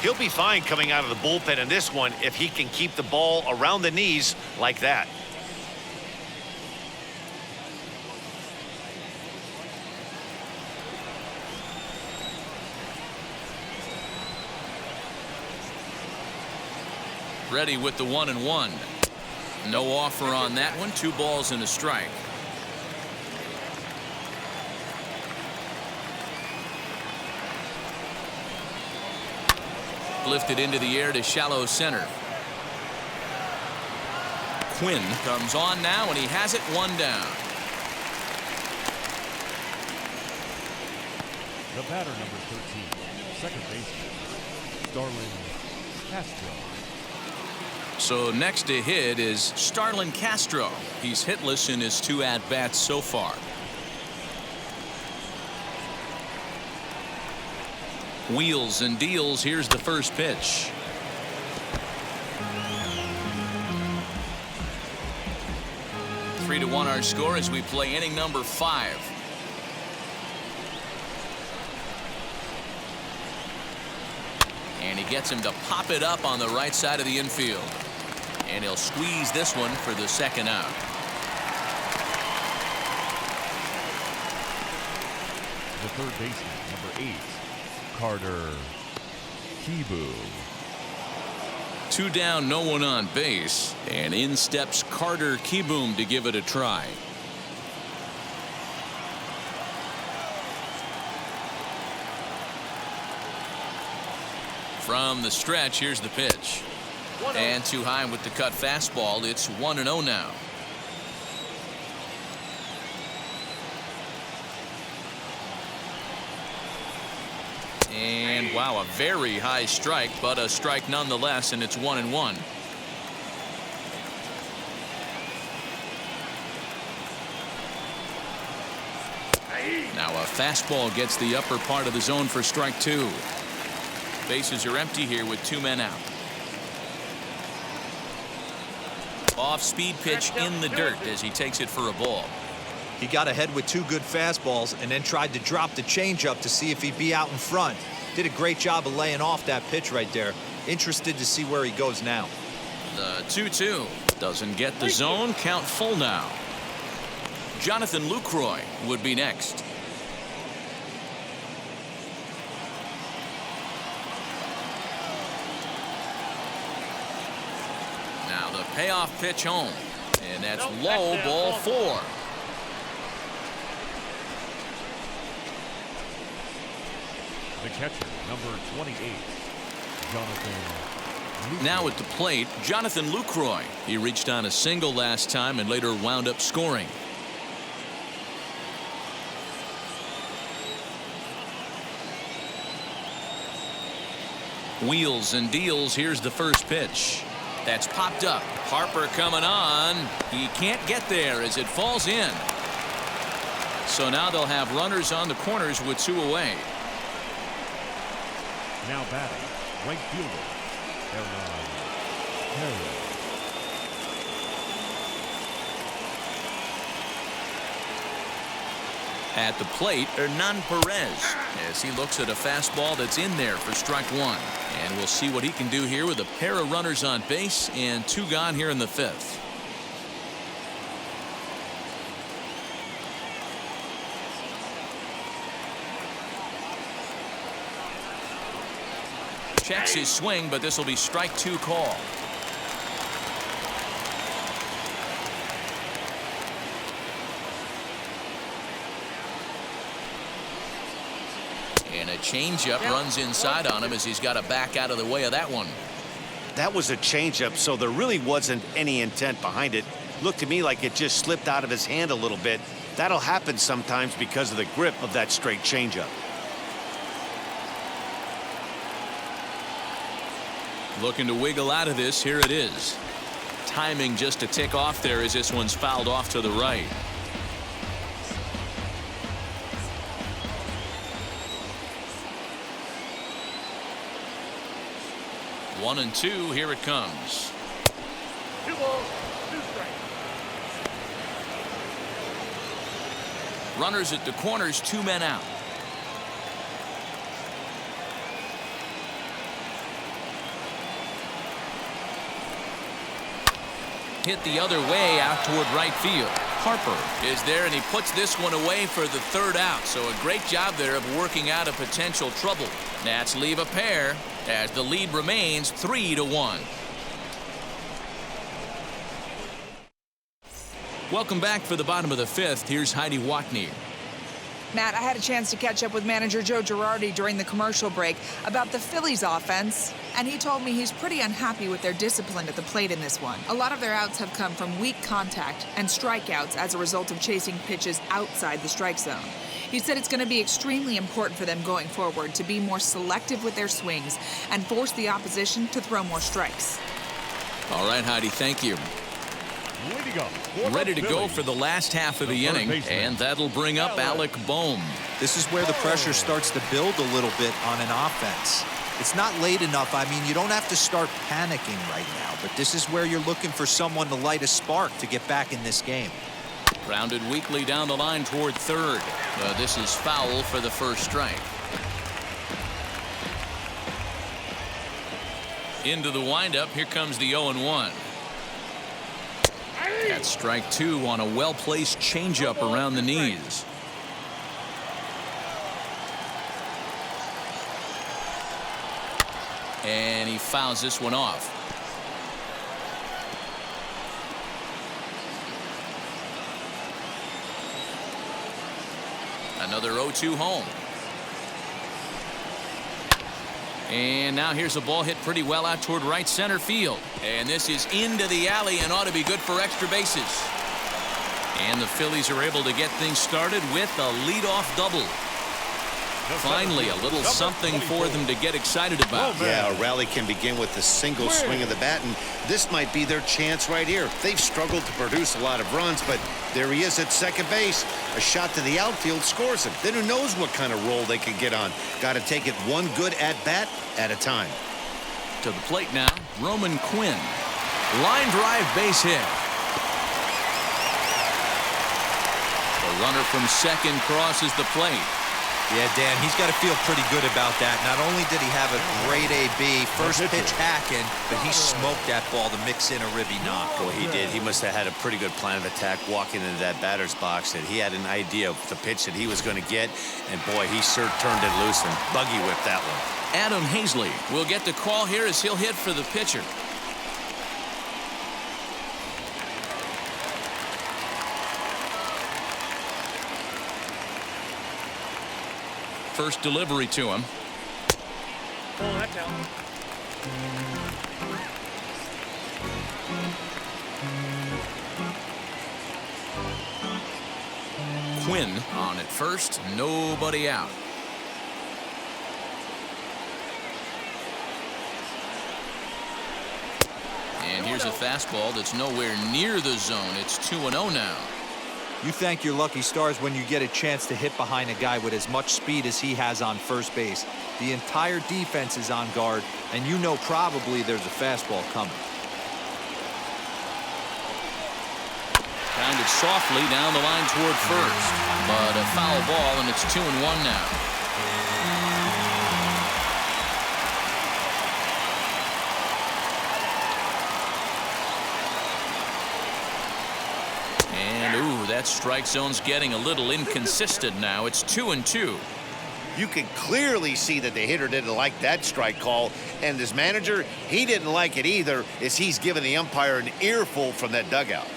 He'll be fine coming out of the bullpen in this one if he can keep the ball around the knees like that. Ready with the 1-1. No offer on that one. 2 balls and a strike. Lifted into the air to shallow center. Quinn comes on now, and he has it 1 down. The batter, number 13, second baseman, Starlin Castro. So next to hit is Starlin Castro. He's hitless in his 2 at-bats so far. Wheels and deals. Here's the first pitch. Three to 1 our score as we play inning number 5. And he gets him to pop it up on the right side of the infield. And he'll squeeze this one for the second out. The third baseman, number 8, Carter Kieboom. 2 down, no one on base, and in steps Carter Kieboom to give it a try. From the stretch, here's the pitch. And too high with the cut fastball. It's 1-0 now. And wow, a very high strike, but a strike nonetheless, and it's 1-1. Now a fastball gets the upper part of the zone for strike 2. Bases are empty here with 2 men out. Off-speed pitch in the dirt as he takes it for a ball. He got ahead with 2 good fastballs and then tried to drop the changeup to see if he'd be out in front. Did a great job of laying off that pitch right there. Interested to see where he goes now. The 2-2 doesn't get the zone. Count full now. Jonathan Lukroy would be next. Now the payoff pitch home, and that's low, ball 4. The catcher, number 28, Jonathan Lukroy. Now at the plate, Jonathan Lukroy. He reached on a single last time and later wound up scoring. Wheels and deals. Here's the first pitch. That's popped up. Harper coming on. He can't get there as it falls in. So now they'll have runners on the corners with 2 away. Now batting, right fielder, Aaron Harris. At the plate, Hernan Perez, as he looks at a fastball that's in there for strike 1. And we'll see what he can do here with a pair of runners on base and 2 gone here in the 5th. Checks his swing, but this will be strike 2 call. Changeup runs inside on him as he's got to back out of the way of that one. That was a changeup, so there really wasn't any intent behind it. Looked to me like it just slipped out of his hand a little bit. That'll happen sometimes because of the grip of that straight changeup. Looking to wiggle out of this. Here it is. Timing just a tick off there as this one's fouled off to the right. One and two. Here it comes. 2 balls, 2 strikes. Runners at the corners, 2 men out. Hit the other way out toward right field. Harper is there, and he puts this one away for the 3rd out. So a great job there of working out a potential trouble. Nats leave a pair as the lead remains 3-1. Welcome back for the bottom of the 5th. Here's Heidi Watney. Matt, I had a chance to catch up with manager Joe Girardi during the commercial break about the Phillies offense, and he told me he's pretty unhappy with their discipline at the plate in this one. A lot of their outs have come from weak contact and strikeouts as a result of chasing pitches outside the strike zone. He said it's going to be extremely important for them going forward to be more selective with their swings and force the opposition to throw more strikes. All right, Heidi, thank you. Ready to go for the last half of the inning, and that'll bring up Alec Bohm. This is where the pressure starts to build a little bit on an offense. It's not late enough. I mean, you don't have to start panicking right now, but this is where you're looking for someone to light a spark to get back in this game. Grounded weakly down the line toward 3rd. This is foul for the 1st strike. Into the windup. Here comes the 0-1. That's strike 2 on a well-placed changeup around the knees. And he fouls this one off. Another 0-2 home. And now here's a ball hit pretty well out toward right center field. And this is into the alley and ought to be good for extra bases. And the Phillies are able to get things started with a leadoff double. Finally, a little something for them to get excited about. Yeah, a rally can begin with a single swing of the bat, and this might be their chance right here. They've struggled to produce a lot of runs, but there he is at second base. A shot to the outfield scores him. Then who knows what kind of roll they can get on. Got to take it one good at-bat at a time. To the plate now, Roman Quinn. Line drive base hit. The runner from second crosses the plate. Yeah, Dan, he's got to feel pretty good about that. Not only did he have a great AB, first pitch hacking, but he smoked that ball to mix in a ribby knock. Boy, he did. He must have had a pretty good plan of attack walking into that batter's box. And he had an idea of the pitch that he was going to get. And boy, he sure turned it loose and buggy whipped that one. Adam Hazley will get the call here as he'll hit for the pitcher. First delivery to him. Pull that down. Quinn on at first, nobody out. And here's a fastball that's nowhere near the zone. It's 2-0 now. You thank your lucky stars when you get a chance to hit behind a guy with as much speed as he has on first base. The entire defense is on guard, and you know probably there's a fastball coming. Grounded softly down the line toward first, but a foul ball, and it's 2-1 now. That strike zone's getting a little inconsistent now. It's 2-2. You can clearly see that the hitter didn't like that strike call, and his manager, he didn't like it either, as he's giving the umpire an earful from that dugout.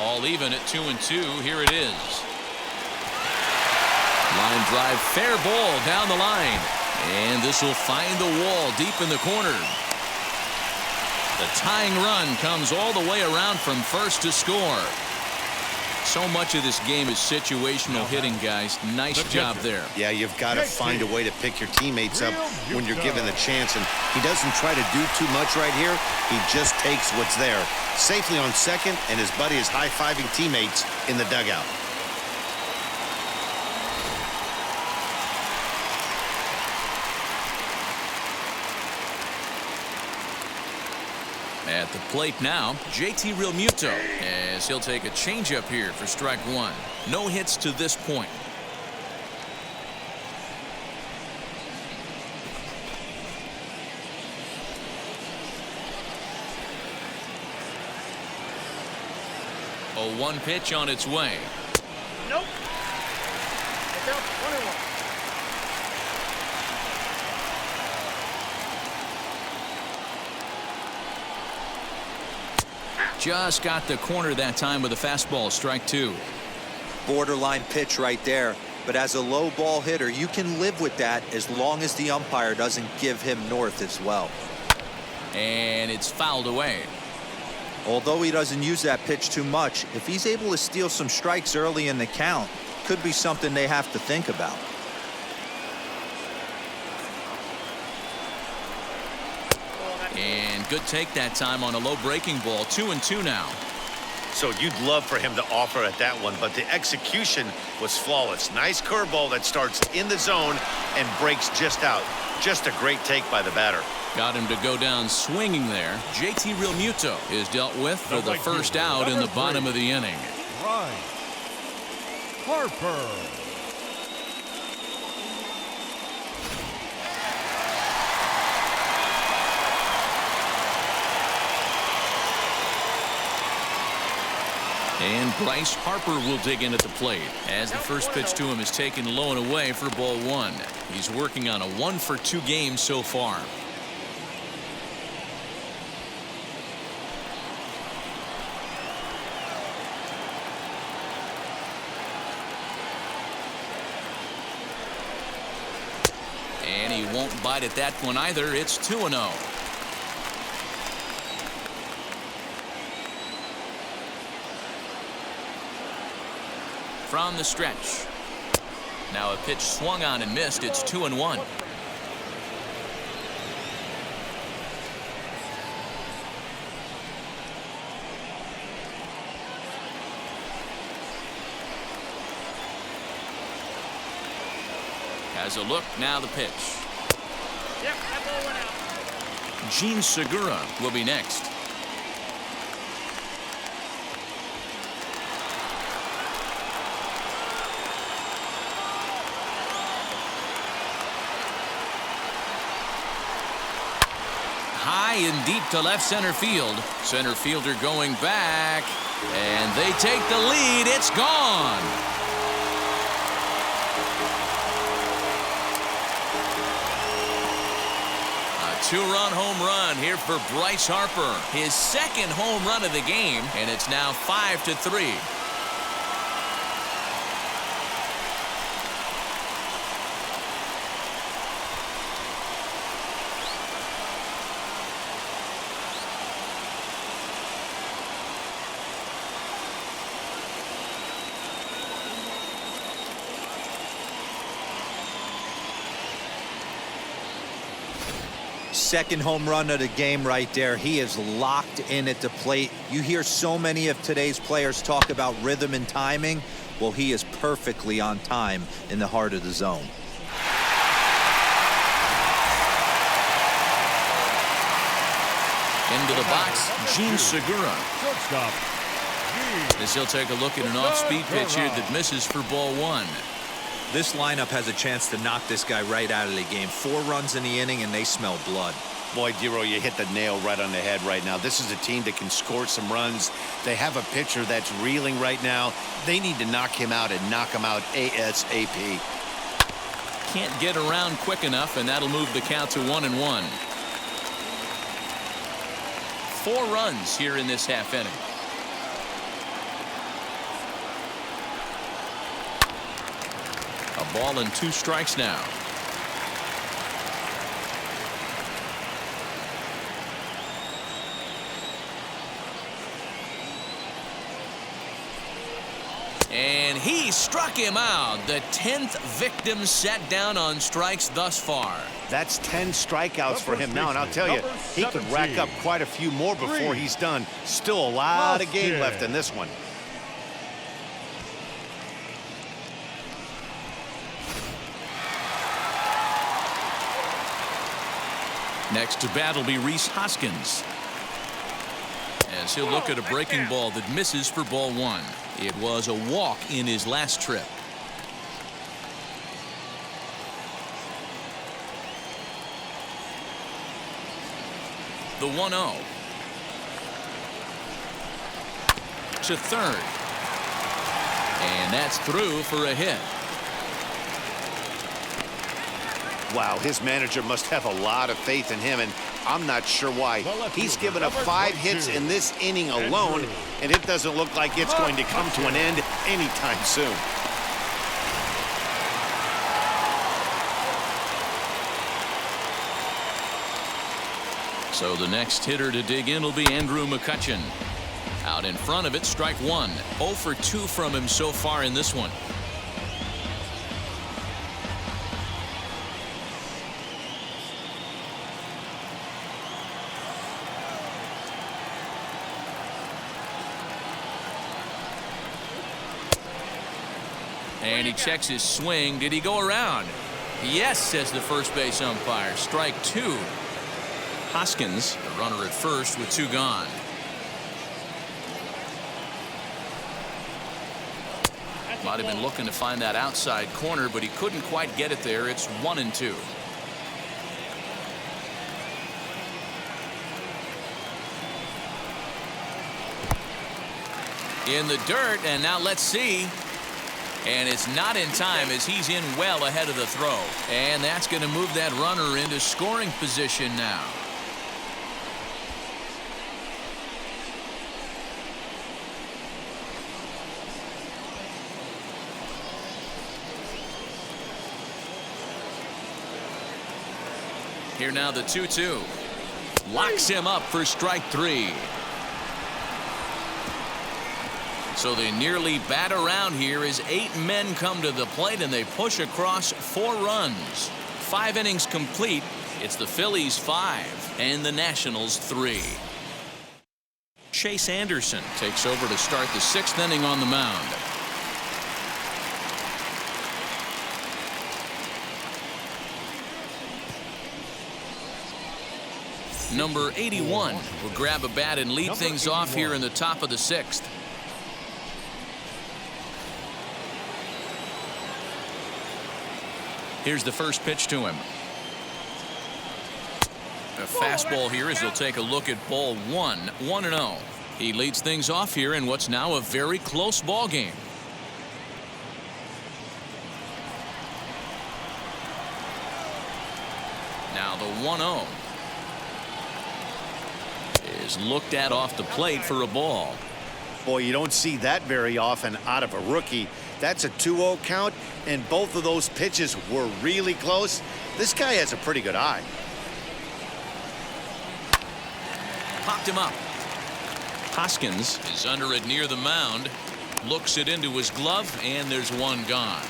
All even at 2-2. Here it is. Line drive, fair ball down the line. And this will find the wall deep in the corner. The tying run comes all the way around from first to score. So much of this game is situational hitting, guys. Nice job there. Yeah, you've got to find a way to pick your teammates up when you're given the chance, and he doesn't try to do too much right here. He just takes what's there. Safely on second, and his buddy is high-fiving teammates in the dugout. At the plate now, JT Realmuto, as he'll take a changeup here for strike one. No hits to this point. A 1 pitch on its way. Nope. It's out 21. Just got the corner that time with a fastball, strike two. Borderline pitch right there. But as a low ball hitter, you can live with that as long as the umpire doesn't give him north as well. And it's fouled away. Although he doesn't use that pitch too much, if he's able to steal some strikes early in the count, could be something they have to think about. And good take that time on a low breaking ball. 2-2 now. So you'd love for him to offer at that one, but the execution was flawless. Nice curveball that starts in the zone and breaks just out. Just a great take by the batter. Got him to go down swinging there. JT Realmuto is dealt with for the first out in the bottom of the inning. Bryce Harper. And Bryce Harper will dig in at the plate as the first pitch to him is taken low and away for ball one. He's working on a 1-for-2 game so far. And he won't bite at that one either. It's 2-0. From the stretch. Now a pitch swung on and missed. It's 2-1. Has a look. Now the pitch. Yep, that ball went out. Gene Segura will be next. High and deep to left center field. Center fielder going back. And they take the lead. It's gone. A two-run home run here for Bryce Harper. His second home run of the game. And it's now 5-3. Second home run of the game right there. He is locked in at the plate. You hear so many of today's players talk about rhythm and timing. Well, he is perfectly on time in the heart of the zone. Into the box, Gene Segura. Shortstop. As he'll take a look at an off-speed pitch here that misses for ball one. This lineup has a chance to knock this guy right out of the game. 4 runs in the inning, and they smell blood. Boy, Dero, you hit the nail right on the head right now. This is a team that can score some runs. They have a pitcher that's reeling right now. They need to knock him out and knock him out ASAP. Can't get around quick enough, and that'll move the count to 1-1. 4 runs here in this half inning. A A ball and 2 strikes now. And he struck him out. The 10th victim set down on strikes thus far. That's 10 strikeouts for him now, and I'll tell you, he could rack up quite a few more before he's done. Still a lot of game left in this one. Next to bat will be Rhys Hoskins, as he'll look at a breaking ball that misses for ball 1. It was a walk in his last trip. The 1-0 to third, and that's through for a hit. Wow, his manager must have a lot of faith in him, and I'm not sure why. He's given up 5 hits in this inning alone, and it doesn't look like it's going to come to an end anytime soon. So the next hitter to dig in will be Andrew McCutchen. Out in front of it, strike 1. 0 for 2 from him so far in this one. And he checks his swing. Did he go around? Yes, says the first base umpire. Strike 2. Hoskins, the runner at first with 2 gone. Might have been looking to find that outside corner, but he couldn't quite get it there. It's 1-2. In the dirt, and now let's see. And it's not in time, as he's in well ahead of the throw. And that's going to move that runner into scoring position now. Here now the 2-2. Locks him up for strike 3. So they nearly bat around here as 8 men come to the plate, and they push across 4 runs. 5 innings complete. It's the Phillies 5 and the Nationals 3. Chase Anderson takes over to start the 6th inning on the mound. Number 81 will grab a bat and lead things off here in the top of the 6th. Here's the first pitch to him. A fastball here as he'll take a look at ball 1. 1-0. He leads things off here in what's now a very close ball game. Now the 1-0 is looked at off the plate for a ball. Boy, you don't see that very often out of a rookie. That's a 2-0 count, and both of those pitches were really close. This guy has a pretty good eye. Popped him up. Hoskins is under it near the mound. Looks it into his glove, and there's 1 gone.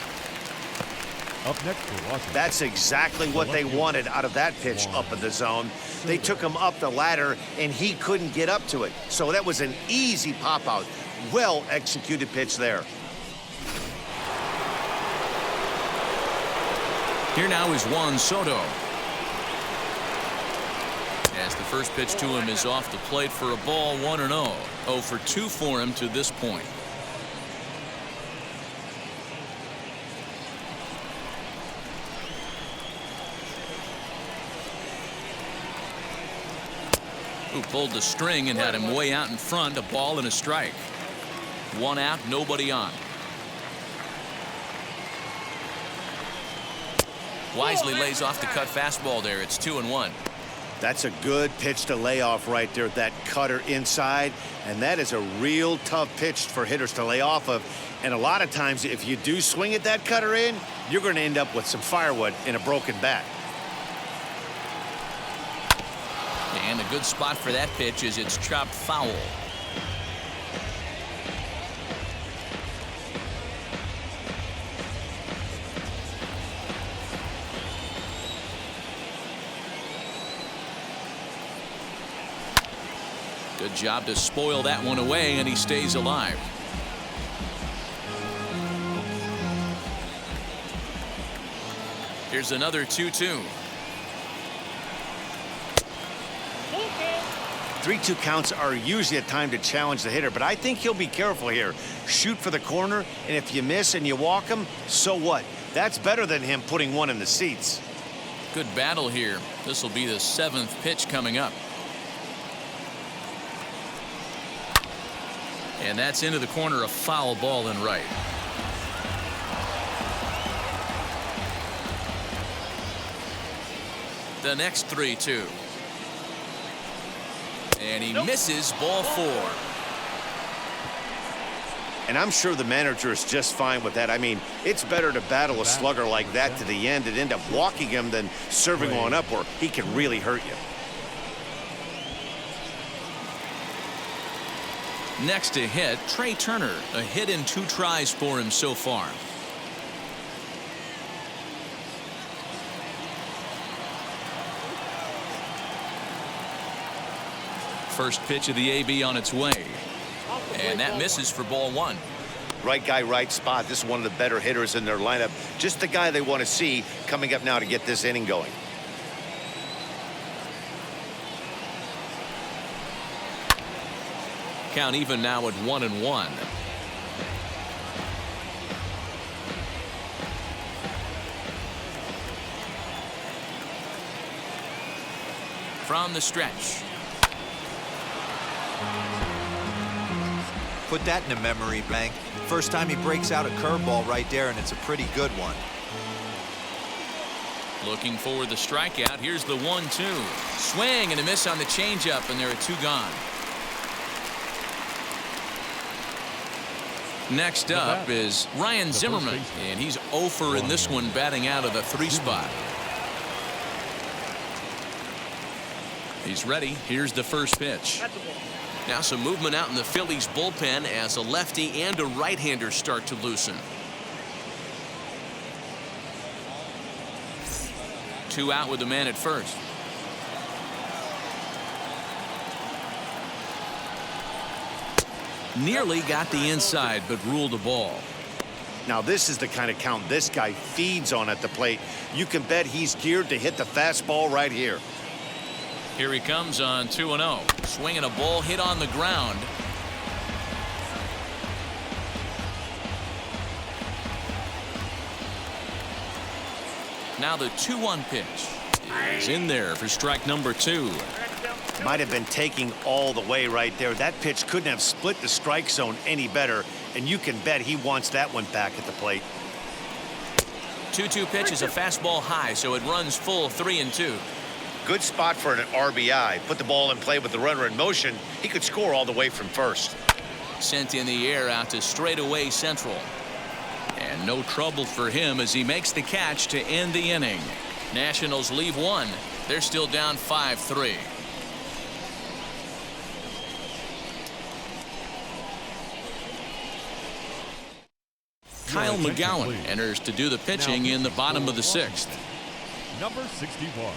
Up next for Washington. That's exactly what they wanted out of that pitch up in the zone. They took him up the ladder, and he couldn't get up to it. So that was an easy pop-out. Well-executed pitch there. Here now is Juan Soto. As the first pitch to him is off the plate for a ball. 1-0. 0 for 2 for him to this point. Who pulled the string and had him way out in front. A ball and a strike. 1 out, nobody on. Wisely lays off the cut fastball there. It's 2-1. That's a good pitch to lay off right there, that cutter inside. And that is a real tough pitch for hitters to lay off of. And a lot of times, if you do swing at that cutter in, you're going to end up with some firewood in a broken bat. And a good spot for that pitch is it's chopped foul. Good job to spoil that one away, and he stays alive. Here's another 2-2. 3-2 counts are usually a time to challenge the hitter, but I think he'll be careful here. Shoot for the corner, and if you miss and you walk him, so what? That's better than him putting one in the seats. Good battle here. This will be the 7th pitch coming up. And that's into the corner, a foul ball in right. The next 3-2. And he misses, ball 4. And I'm sure the manager is just fine with that. I mean, it's better to battle a slugger like that to the end and end up walking him than serving one up where he can really hurt you. Next to hit, Trey Turner. A hit in 2 tries for him so far. First pitch of the AB on its way. And that misses for ball 1. Right guy, right spot. This is one of the better hitters in their lineup. Just the guy they want to see coming up now to get this inning going. Count even now at 1-1. From the stretch. Put that in a memory bank. First time he breaks out a curveball right there, and it's a pretty good one. Looking for the strikeout. Here's the 1-2. Swing and a miss on the changeup, and there are 2 gone. Next up is Ryan Zimmerman, and he's 0 for in this one, batting out of the 3 spot. He's ready. Here's the first pitch. Now some movement out in the Phillies bullpen as a lefty and a right-hander start to loosen. 2 out with the man at first. Nearly got the inside, but ruled a ball. Now this is the kind of count this guy feeds on at the plate. You can bet he's geared to hit the fastball right here. Here he comes on 2-0. Swinging a ball hit on the ground. Now the 2-1 pitch is in there for strike number 2. Might have been taking all the way right there. That pitch couldn't have split the strike zone any better, and you can bet he wants that one back at the plate. 2-2 pitch is a fastball high, so it runs full 3-2. Good spot for an RBI. Put the ball in play with the runner in motion. He could score all the way from first. Sent in the air out to straightaway central. And no trouble for him as he makes the catch to end the inning. Nationals leave 1. They're still down 5-3. Kyle McCutchen enters to do the pitching in the bottom of the 6th. Number 61.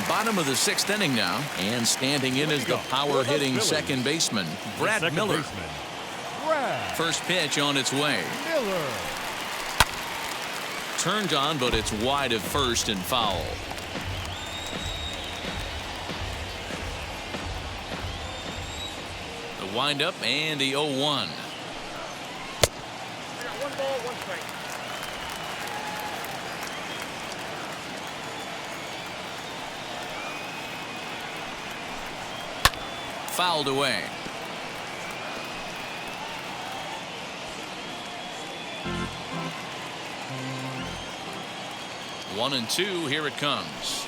Bottom of the 6th inning now, and standing in is the power-hitting second baseman, Brad Miller. First pitch on its way. Miller. Turned on, but it's wide of first and foul. The windup and the 0-1. 1 ball, 1 strike. Fouled away. 1-2, here it comes.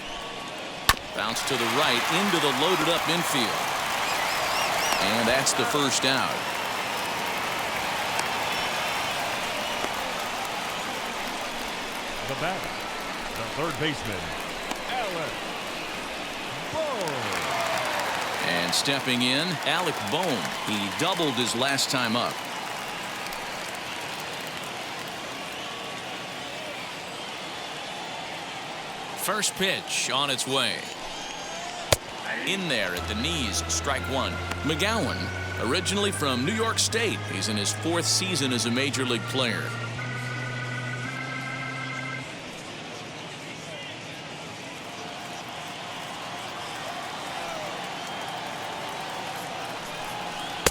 Bounce to the right into the loaded up infield. And that's the first out. The batter, the third baseman, Alec Bohm. And stepping in, Alec Bohm. He doubled his last time up. First pitch on its way. In there at the knees, strike one. McGowan, originally from New York State. He's in his 4th season as a major league player.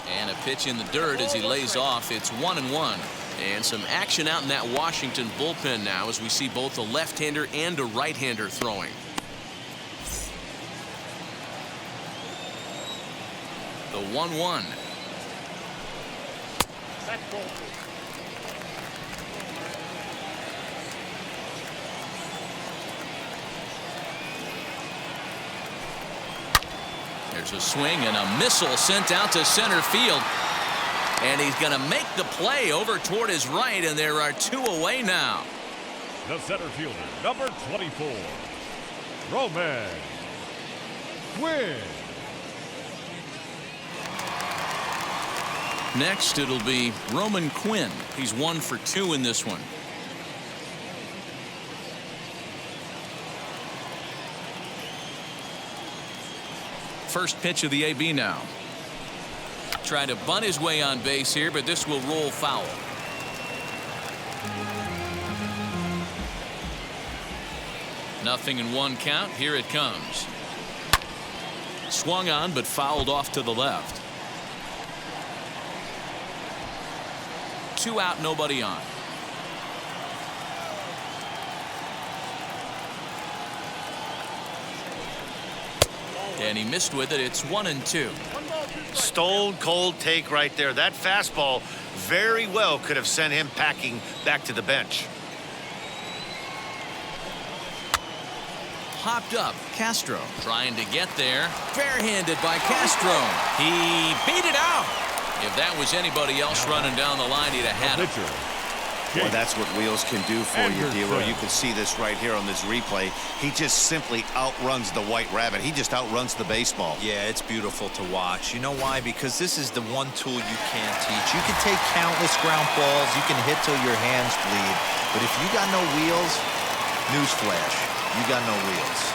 And a pitch in the dirt as he lays off. It's 1-1. And some action out in that Washington bullpen now as we see both a left-hander and a right-hander throwing. The 1-1. That's ball. There's a swing and a missile sent out to center field. And he's going to make the play over toward his right, and there are 2 away now. The center fielder, number 24, Roman Quinn. Next, it'll be Roman Quinn. He's 1 for 2 in this one. First pitch of the AB now. Trying to bunt his way on base here, but this will roll foul. Nothing in 1 count. Here it comes. Swung on, but fouled off to the left. 2 out, nobody on. And he missed with it. It's 1-2. Stone cold take right there. That fastball very well could have sent him packing back to the bench. Hopped up. Castro trying to get there. Barehanded by Castro. He beat it out. If that was anybody else running down the line, he'd have had it. Well, that's what wheels can do for you, D-Roy. You can see this right here on this replay. He just simply outruns the white rabbit. He just outruns the baseball. Yeah, it's beautiful to watch. You know why? Because this is the one tool you can't teach. You can take countless ground balls. You can hit till your hands bleed. But if you got no wheels, newsflash, you got no wheels.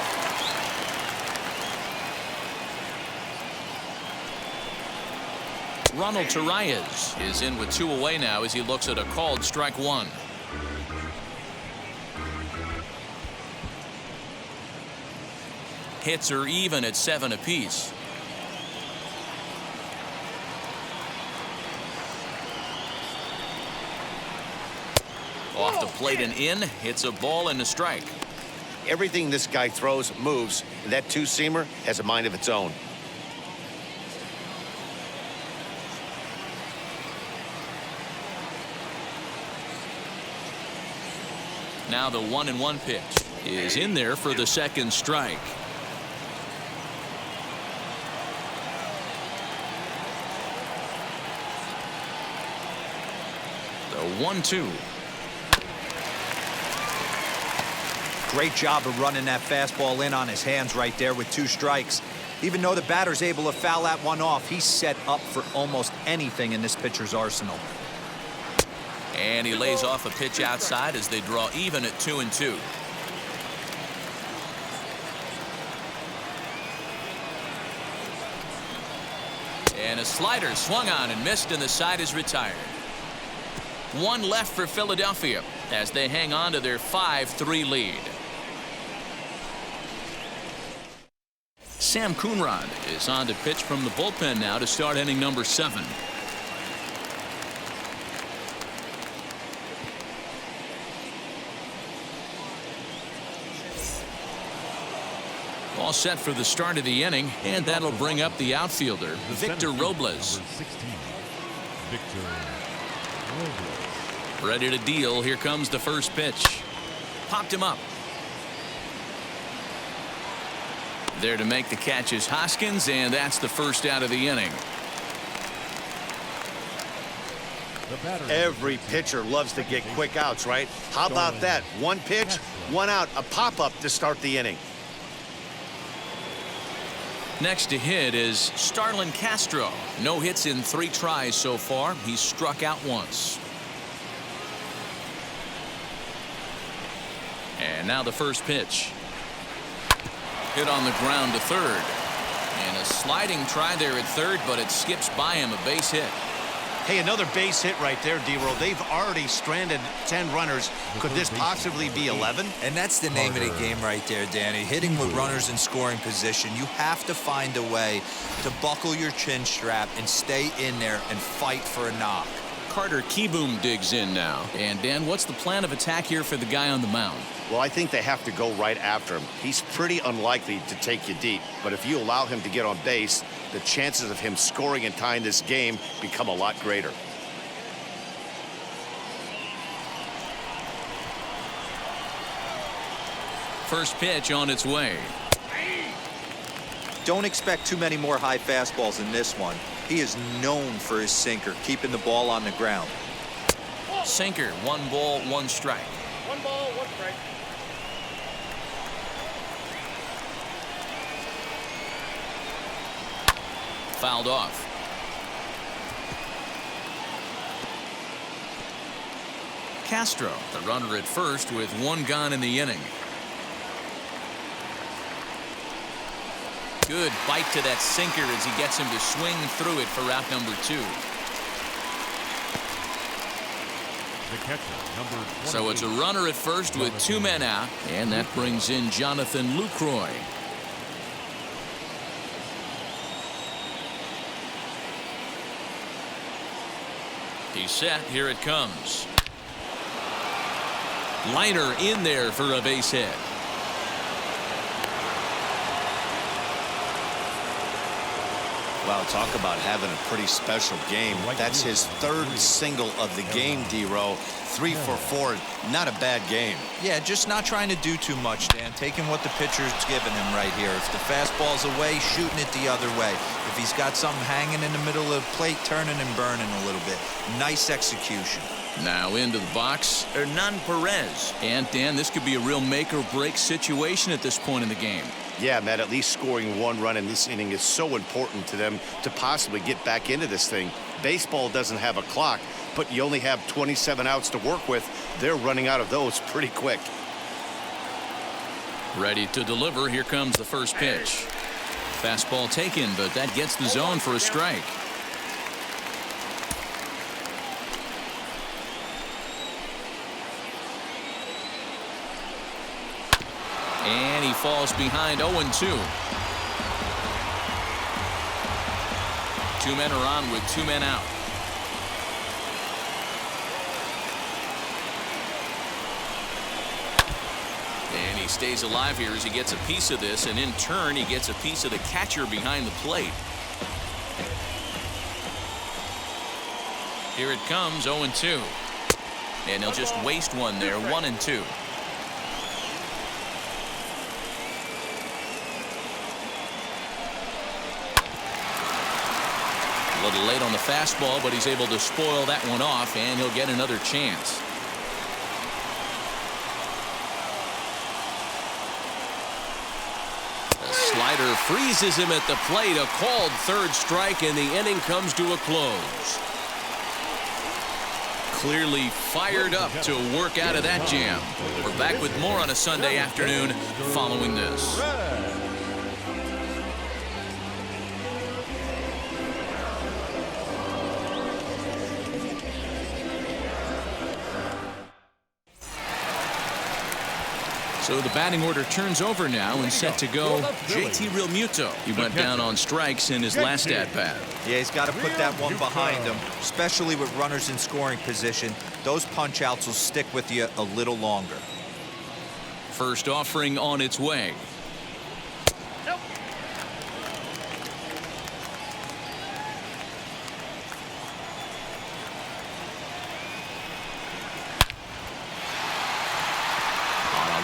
Ronald Torreyes is in with 2 away now as he looks at a called strike 1. Hits are even at 7 apiece. Off the plate and in. Hits a ball and a strike. Everything this guy throws moves, and that 2-seamer has a mind of its own. Now the 1-1 pitch is in there for the second strike. The 1-2. Great job of running that fastball in on his hands right there with 2 strikes. Even though the batter's able to foul that one off, he's set up for almost anything in this pitcher's arsenal. And he lays off a pitch outside as they draw even at 2-2. And a slider swung on and missed, and the side is retired. 1 left for Philadelphia as they hang on to their 5-3 lead. Sam Coonrod is on to pitch from the bullpen now to start inning number 7. All set for the start of the inning, and that'll bring up the outfielder, Victor Robles. Number 16, Victor Robles. Ready to deal. Here comes the first pitch. Popped him up. There to make the catch is Hoskins, and that's the first out of the inning. Every pitcher loves to get quick outs, right? How about that? One pitch, one out, a pop-up to start the inning. Next to hit is Starlin Castro. No hits in 3 tries so far. He's struck out once. And now the first pitch. Hit on the ground to third. And a sliding try there at third, but it skips by him, a base hit. Hey, another base hit right there, D-Roll. They've already stranded 10 runners. Could this possibly be 11? And that's the name of the game right there, Danny. Hitting with runners in scoring position. You have to find a way to buckle your chin strap and stay in there and fight for a knock. Carter Kieboom digs in now. And Dan, what's the plan of attack here for the guy on the mound? Well, I think they have to go right after him. He's pretty unlikely to take you deep, but if you allow him to get on base, the chances of him scoring and tying this game become a lot greater. First pitch on its way. Don't expect too many more high fastballs in this one. He is known for his sinker, keeping the ball on the ground. Sinker, 1 ball, 1 strike. 1 ball, 1 strike. Fouled off. Castro, the runner at first with 1 gone in the inning. Good bite to that sinker as he gets him to swing through it for out number 2. The catcher, number 28. So it's a runner at first with 2 men out, and that brings in Jonathan Lukroy. He's set. Here it comes. Liner in there for a base hit. Wow, talk about having a pretty special game. That's his 3rd single of the game, D-Row. 3 for 4. Not a bad game. Yeah, just not trying to do too much, Dan. Taking what the pitcher's giving him right here. If the fastball's away, shooting it the other way. If he's got something hanging in the middle of the plate, turning and burning a little bit. Nice execution. Now into the box, Hernan Perez. And Dan, this could be a real make or break situation at this point in the game. Yeah, Matt, at least scoring 1 run in this inning is so important to them to possibly get back into this thing. Baseball doesn't have a clock, but you only have 27 outs to work with. They're running out of those pretty quick. Ready to deliver. Here comes the first pitch. Fastball taken, but that gets the zone for a strike. And he falls behind 0-2. 2 men are on with 2 men out. And he stays alive here as he gets a piece of this, and in turn he gets a piece of the catcher behind the plate. Here it comes, 0-2. And they'll just waste one there, 1-2. A little late on the fastball, but he's able to spoil that one off, and he'll get another chance. The slider freezes him at the plate. A called 3rd strike, and the inning comes to a close. Clearly fired up to work out of that jam. We're back with more on a Sunday afternoon following this. So the batting order turns over now and set to go JT Realmuto. He went down on strikes in his last at-bat. Yeah, he's got to put that one behind him, especially with runners in scoring position. Those punch-outs will stick with you a little longer. First offering on its way.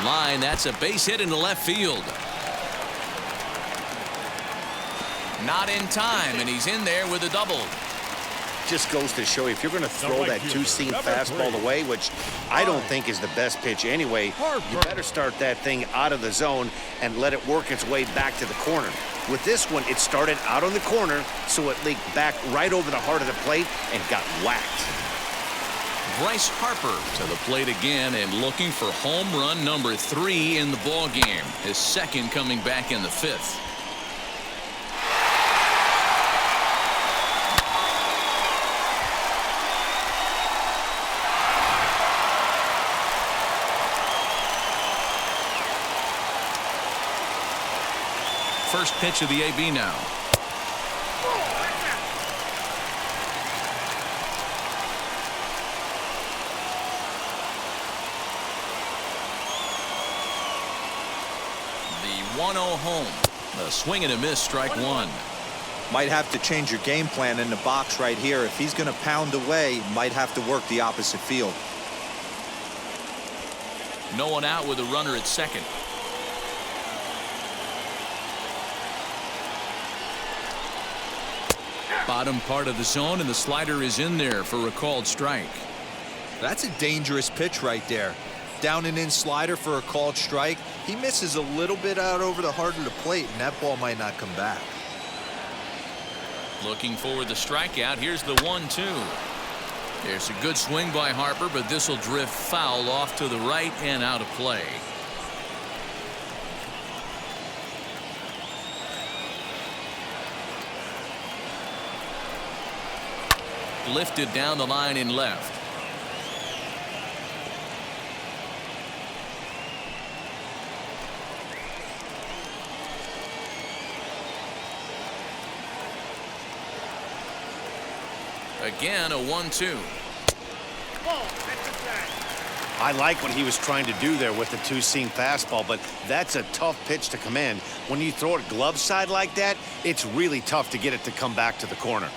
line. That's a base hit into left field. Not in time, and he's in there with a double. Just goes to show you, if you're going to throw that two-seam fastball away, which I don't think is the best pitch anyway, you better start that thing out of the zone and let it work its way back to the corner. With this one, it started out on the corner, so it leaked back right over the heart of the plate and got whacked. Bryce Harper to the plate again and looking for home run number 3 in the ball game. His second coming back in the 5th. First pitch of the AB now. The 1-0 home. A swing and a miss, strike one. Might have to change your game plan in the box right here. If he's going to pound away, might have to work the opposite field. No one out with a runner at second. Bottom part of the zone, and the slider is in there for a called strike. That's a dangerous pitch right there. Down and in slider for a called strike. He misses a little bit out over the heart of the plate, and that ball might not come back. Looking for the strikeout. Here's the 1-2. There's a good swing by Harper, but this will drift foul off to the right and out of play. Lifted down the line in left. Again, a 1-2. I like what he was trying to do there with the two-seam fastball, but that's a tough pitch to command. When you throw it glove side like that, it's really tough to get it to come back to the corner.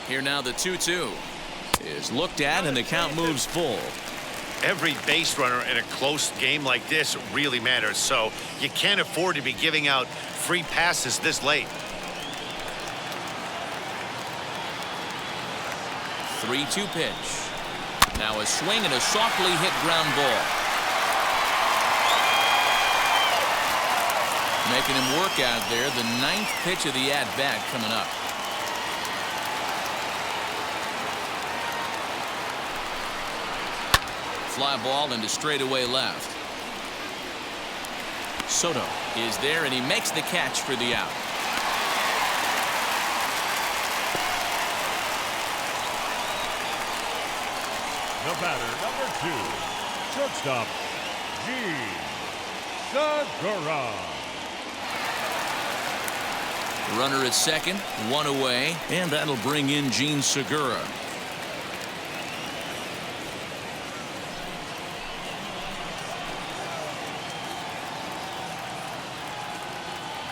Here now the 2-2 is looked at, and the count moves full. Every base runner in a close game like this really matters, so you can't afford to be giving out free passes this late. 3-2 pitch. Now a swing and a softly hit ground ball. Making him work out there. The 9th pitch of the at-bat coming up. Fly ball into straightaway left. Soto is there, and he makes the catch for the out. The batter, number 2, shortstop, Segura. Runner at second, one away, and that'll bring in Gene Segura.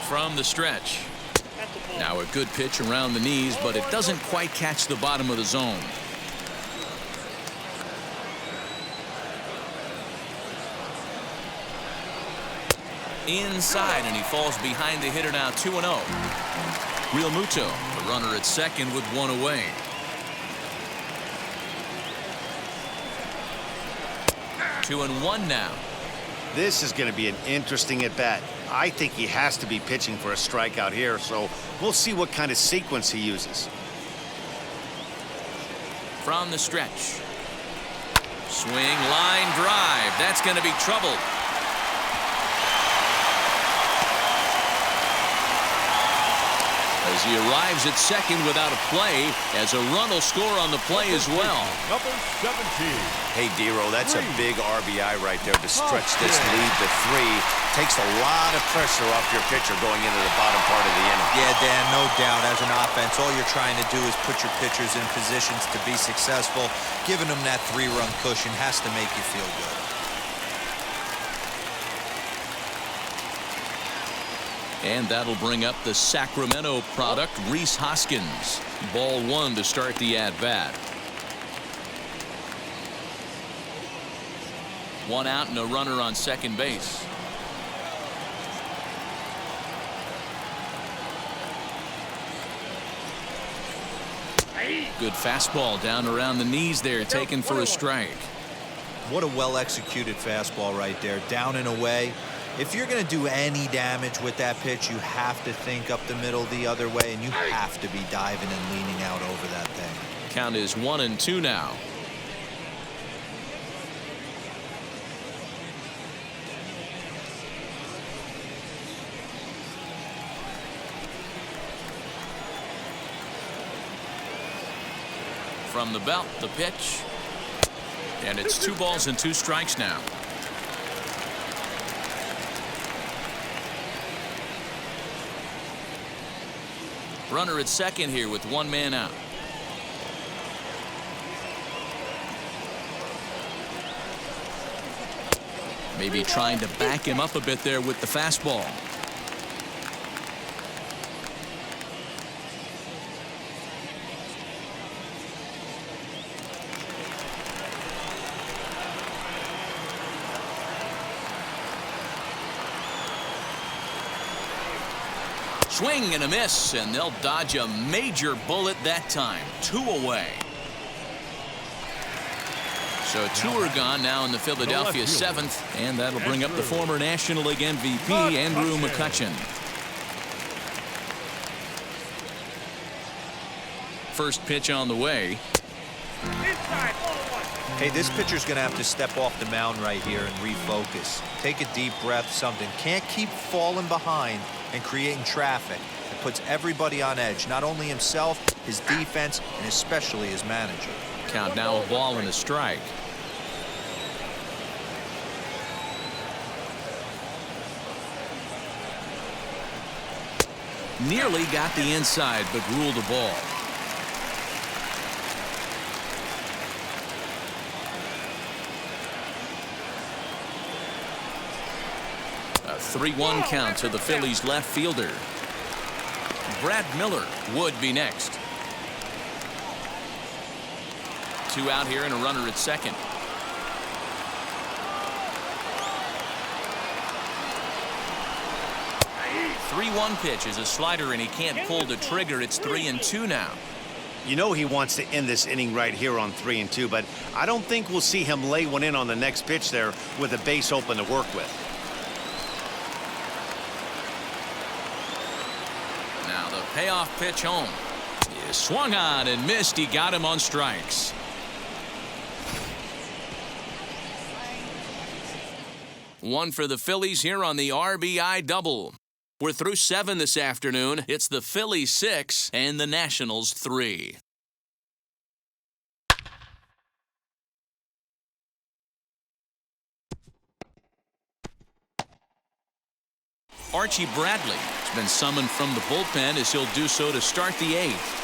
From the stretch. Now a good pitch around the knees, but it doesn't quite catch the bottom of the zone. Inside, and he falls behind the hitter now. 2-0. Real Muto, the runner at second with one away. Two and one now. This is going to be an interesting at-bat. I think he has to be pitching for a strikeout here, so we'll see what kind of sequence he uses. From the stretch. Swing, line drive. That's going to be trouble. As he arrives at second without a play, as a run will score on the play as well. Number 17. Hey, Dero, that's a big RBI right there to stretch this lead to 3. Takes a lot of pressure off your pitcher going into the bottom part of the inning. Yeah, Dan, no doubt. As an offense, all you're trying to do is put your pitchers in positions to be successful. Giving them that 3-run cushion has to make you feel good. And that'll bring up the Sacramento product, Rhys Hoskins. Ball 1 to start the at-bat. 1 out and a runner on second base. Good fastball down around the knees there, taken for a strike. What a well-executed fastball right there, down and away. If you're going to do any damage with that pitch, you have to think up the middle the other way, and you have to be diving and leaning out over that thing. Count is 1-2 now. From the belt, the pitch. And it's 2 balls and 2 strikes now. Runner at second here with 1 man out. Maybe trying to back him up a bit there with the fastball. Swing and a miss, and they'll dodge a major bullet that time. 2 away. So 2 are gone now in the Philadelphia 7th, and that'll bring up the former National League MVP, Andrew Mccutchen. First pitch on the way. Hey, this pitcher's going to have to step off the mound right here and refocus. Take a deep breath, something. Can't keep falling behind and creating traffic. It puts everybody on edge, not only himself, his defense, and especially his manager. Count now a ball and a strike. Nearly got the inside, but ruled the ball. A 3-1 count to the Phillies left fielder. Brad Miller would be next. 2 out here and a runner at second. The 3-1 pitch is a slider, and he can't pull the trigger. It's 3-2 now. You know he wants to end this inning right here on 3-2, but I don't think we'll see him lay one in on the next pitch there with a base open to work with. Now the payoff pitch home. He swung on and missed. He got him on strikes. One for the Phillies here on the RBI double. We're through 7 this afternoon. It's the Phillies 6 and the Nationals 3. Archie Bradley has been summoned from the bullpen as he'll do so to start the 8th.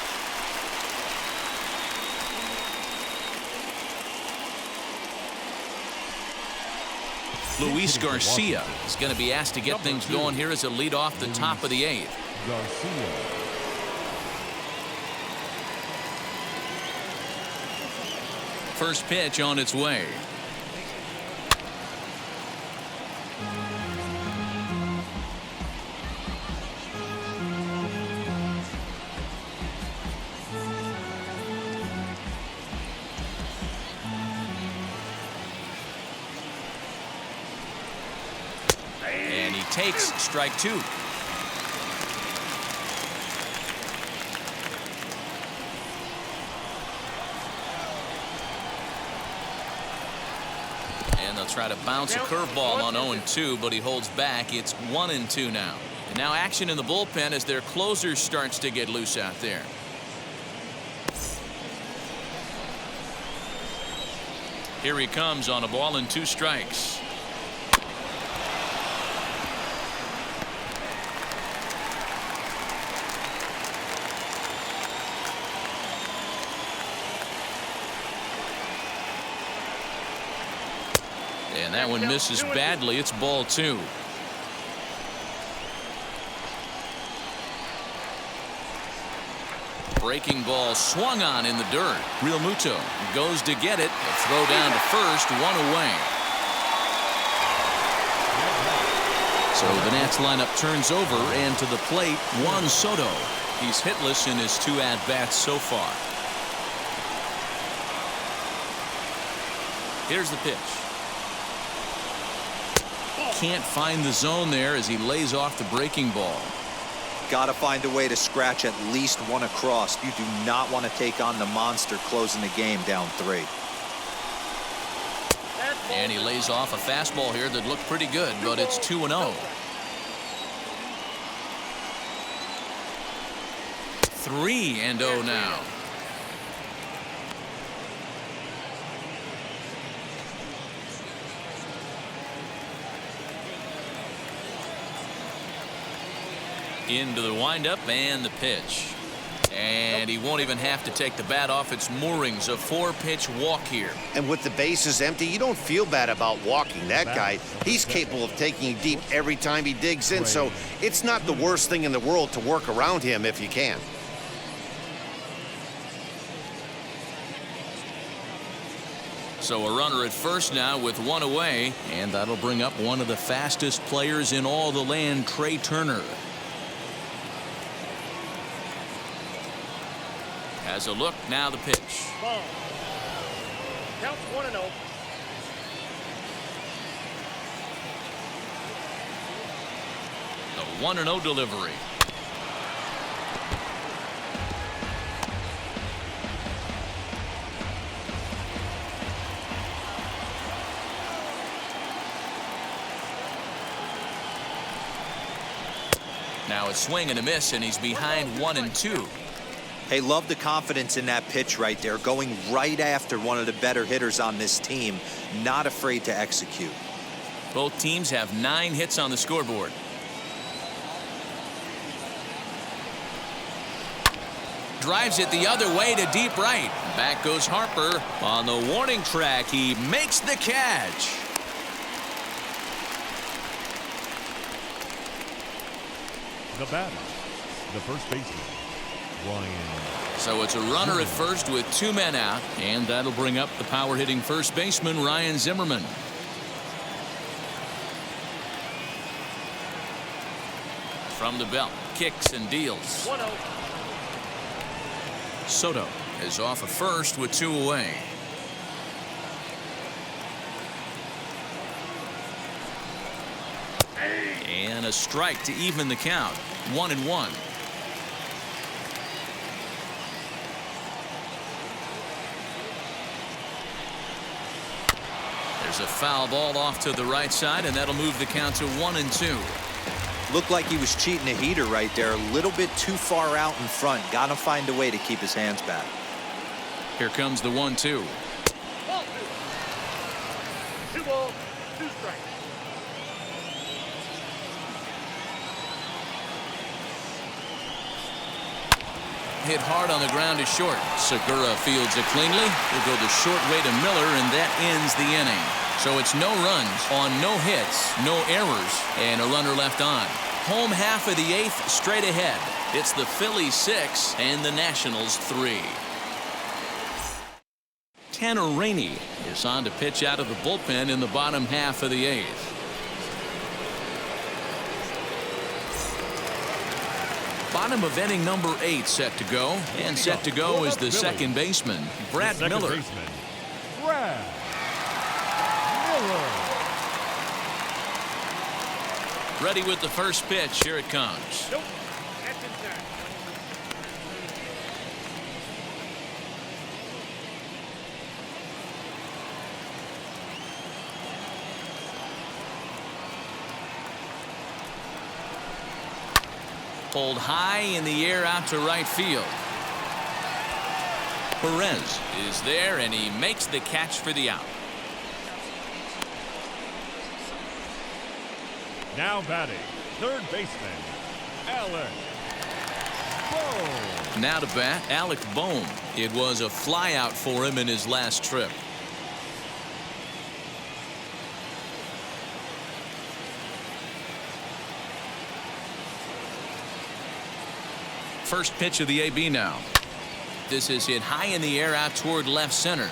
Luis Garcia is going to be asked to get things going here as a lead off the top of the 8th. Garcia. First pitch on its way. And he takes strike 2. And they'll try to bounce a curveball on 0-2, but he holds back. It's 1-2 now. And now action in the bullpen as their closer starts to get loose out there. Here he comes on a ball and 2 strikes. And that one misses badly. It's ball 2. Breaking ball swung on in the dirt. Realmuto goes to get it. A throw down to first, one away. So the Nats lineup turns over, and to the plate, Juan Soto. He's hitless in his 2 at-bats so far. Here's the pitch. Can't find the zone there as he lays off the breaking ball. Got to find a way to scratch at least one across. You do not want to take on the monster closing the game down 3. And he lays off a fastball here that looked pretty good, but it's 2-0. 3-0 now. Into the windup and the pitch. And he won't even have to take the bat off its moorings. A 4-pitch walk here. And with the bases empty, you don't feel bad about walking. That guy, he's capable of taking deep every time he digs in. So it's not the worst thing in the world to work around him if you can. So a runner at first now with 1 away. And that'll bring up one of the fastest players in all the land, Trey Turner. Has a look, now the pitch. Ball. Counts 1-0. The 1-0 delivery. Now a swing and a miss, and he's behind 1-2. Hey, love the confidence in that pitch right there, going right after one of the better hitters on this team, not afraid to execute. Both teams have 9 hits on the scoreboard. Drives it the other way to deep right. Back goes Harper on the warning track. He makes the catch. The batter, the first baseman, Ryan. So it's a runner at first with 2 men out, and that'll bring up the power hitting first baseman Ryan Zimmerman. From the belt, kicks and deals. 1-0. Soto is off at first with 2 away. And a strike to even the count. 1-1. There's a foul ball off to the right side, and that'll move the count to 1-2. Looked like he was cheating a heater right there, a little bit too far out in front. Got to find a way to keep his hands back. Here comes the 1-2. Ball 2. 2 balls, 2 strikes. Hit hard on the ground to short. Segura fields it cleanly. He'll go the short way to Miller, and that ends the inning. So it's no runs on no hits, no errors, and a runner left on. Home half of the 8th straight ahead. It's the Phillies 6 and the Nationals 3. Tanner Rainey is on to pitch out of the bullpen in the bottom half of the 8th. Bottom of inning number 8 set to go, and set to go is the second baseman, Brad Second Miller. baseman, Brad Miller. Ready with the first pitch. Here it comes. Nope. That's inside. Pulled high in the air out to right field. Perez is there, and he makes the catch for the out. Now batting, third baseman, Alec Bohm. Now to bat, Alec Bohm. It was a flyout for him in his last trip. First pitch of the AB now. This is hit high in the air out toward left center.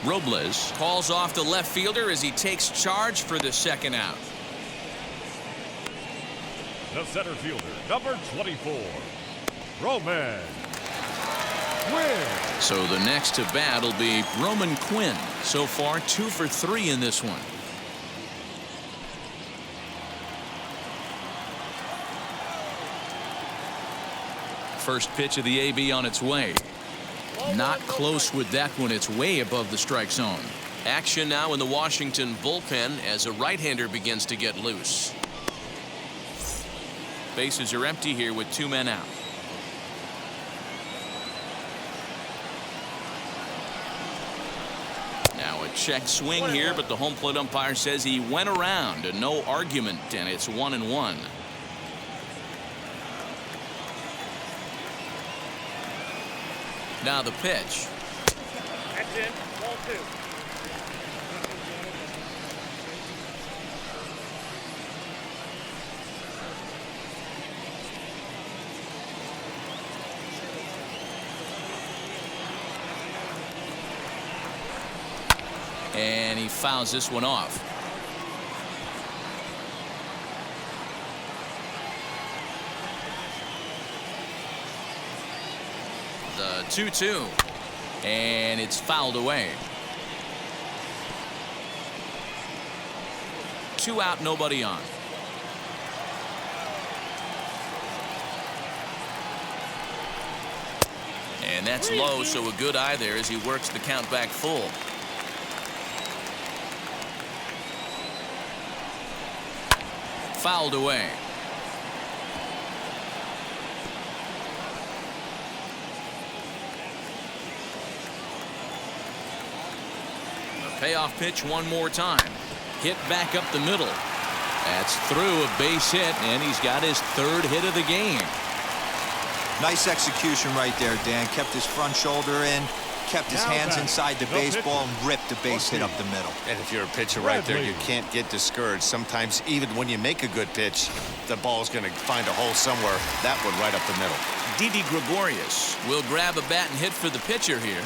Robles calls off the left fielder as he takes charge for the second out. The center fielder, number 24, Roman Quinn. So the next to bat will be Roman Quinn. So far 2 for 3 in this one. First pitch of the AB on its way. Not close with that one. It's way above the strike zone. Action now in the Washington bullpen as a right-hander begins to get loose. Bases are empty here with 2 men out. Now a check swing here, but the home plate umpire says he went around. A no argument, and it's 1-1. Now the pitch. That's in. Ball 2. And he fouls this one off. The 2-2. And it's fouled away. 2 out, nobody on. And that's low, so a good eye there as he works the count back full. Fouled away. The payoff pitch one more time. Hit back up the middle. That's through, a base hit, and he's got his 3rd hit of the game. Nice execution right there, Dan. Kept his front shoulder in, kept his hands inside the baseball, and ripped the base hit up the middle. And if you're a pitcher right there, you can't get discouraged. Sometimes even when you make a good pitch, the ball's going to find a hole somewhere. That one right up the middle. Didi Gregorius will grab a bat and hit for the pitcher here.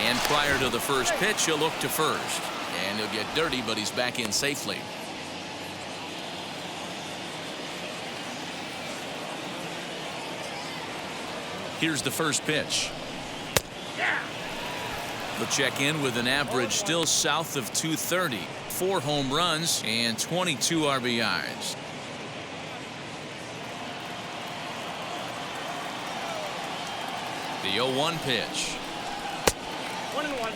And prior to the first pitch, he'll look to first. And he'll get dirty, but he's back in safely. Here's the first pitch. He'll check in with an average still south of 230. 4 home runs and 22 RBIs. The 0-1 pitch. 1-1.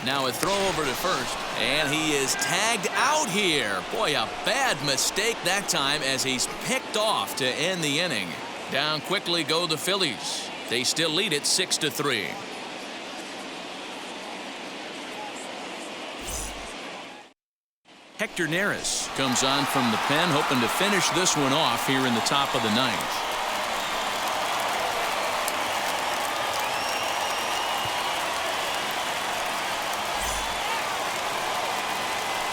Now a throw over to first, and he is tagged out here. Boy, a bad mistake that time as he's picked off to end the inning. Down quickly go the Phillies. They still lead it 6-3. Hector Neris comes on from the pen, hoping to finish this one off here in the top of the 9th.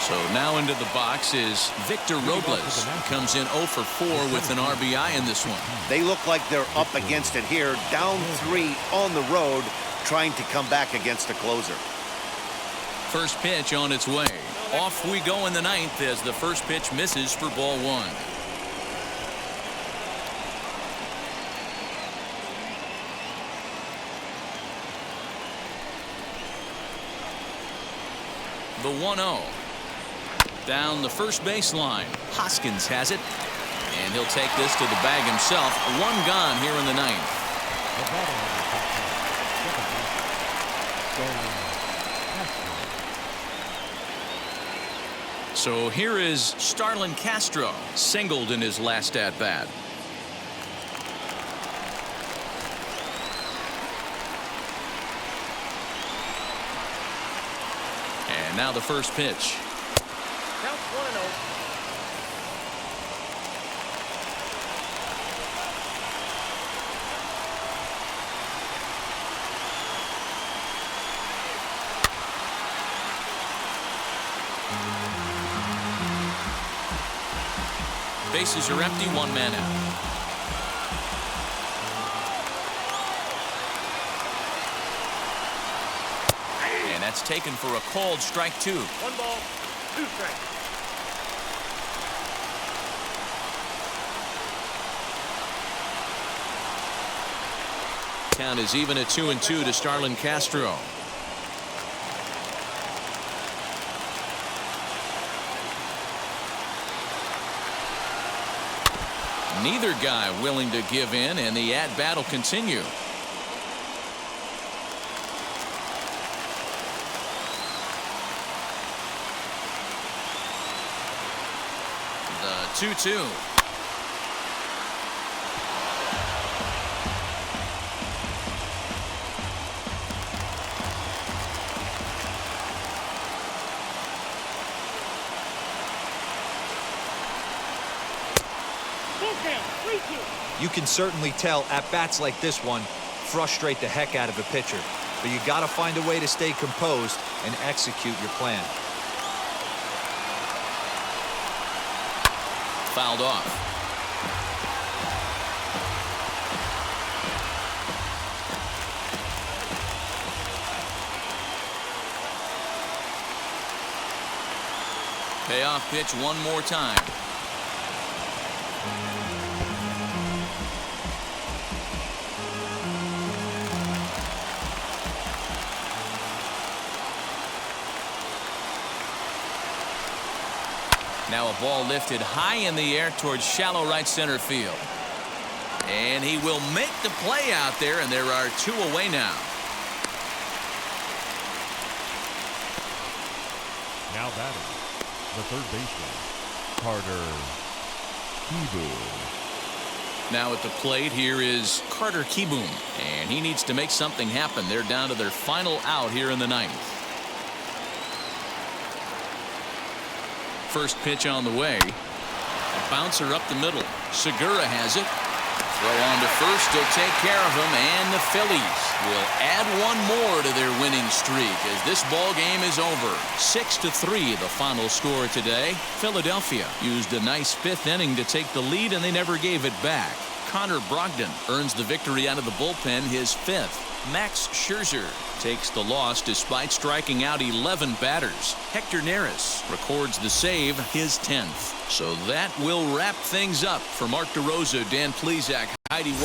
So now into the box is Victor Robles. Comes in 0 for 4 with an RBI in this one. They look like they're up against it here, down 3 on the road, trying to come back against the closer. First pitch on its way. Off we go in the 9th as the first pitch misses for ball 1. The 1-0. Down the first baseline. Hoskins has it. And he'll take this to the bag himself. 1 gone here in the 9th. So here is Starlin Castro, singled in his last at bat. And now the first pitch. Counts 1-0. Bases are empty, one man out. And that's taken for a called strike 2. 1 ball, 2 strikes. Count is even at 2-2 to Starlin Castro. Neither guy willing to give in, and the at-bat will continue. The 2-2. You can certainly tell at-bats like this one frustrate the heck out of a pitcher. But you got to find a way to stay composed and execute your plan. Fouled off. Payoff pitch one more time. Now a ball lifted high in the air towards shallow right center field. And he will make the play out there, and there are 2 away now. Now batting, the third baseman, Carter Kieboom. Now at the plate here is Carter Kieboom, and he needs to make something happen. They're down to their final out here in the 9th. First pitch on the way. A bouncer up the middle. Segura has it. Throw on to first. He'll take care of him, and the Phillies will add one more to their winning streak as this ball game is over. 6-3 the final score today. Philadelphia used a nice 5th inning to take the lead, and they never gave it back. Connor Brogdon earns the victory out of the bullpen, his 5th. Max Scherzer takes the loss despite striking out 11 batters. Hector Neris records the save, his 10th. So that will wrap things up. For Mark DeRosa, Dan Plesac, Heidi White.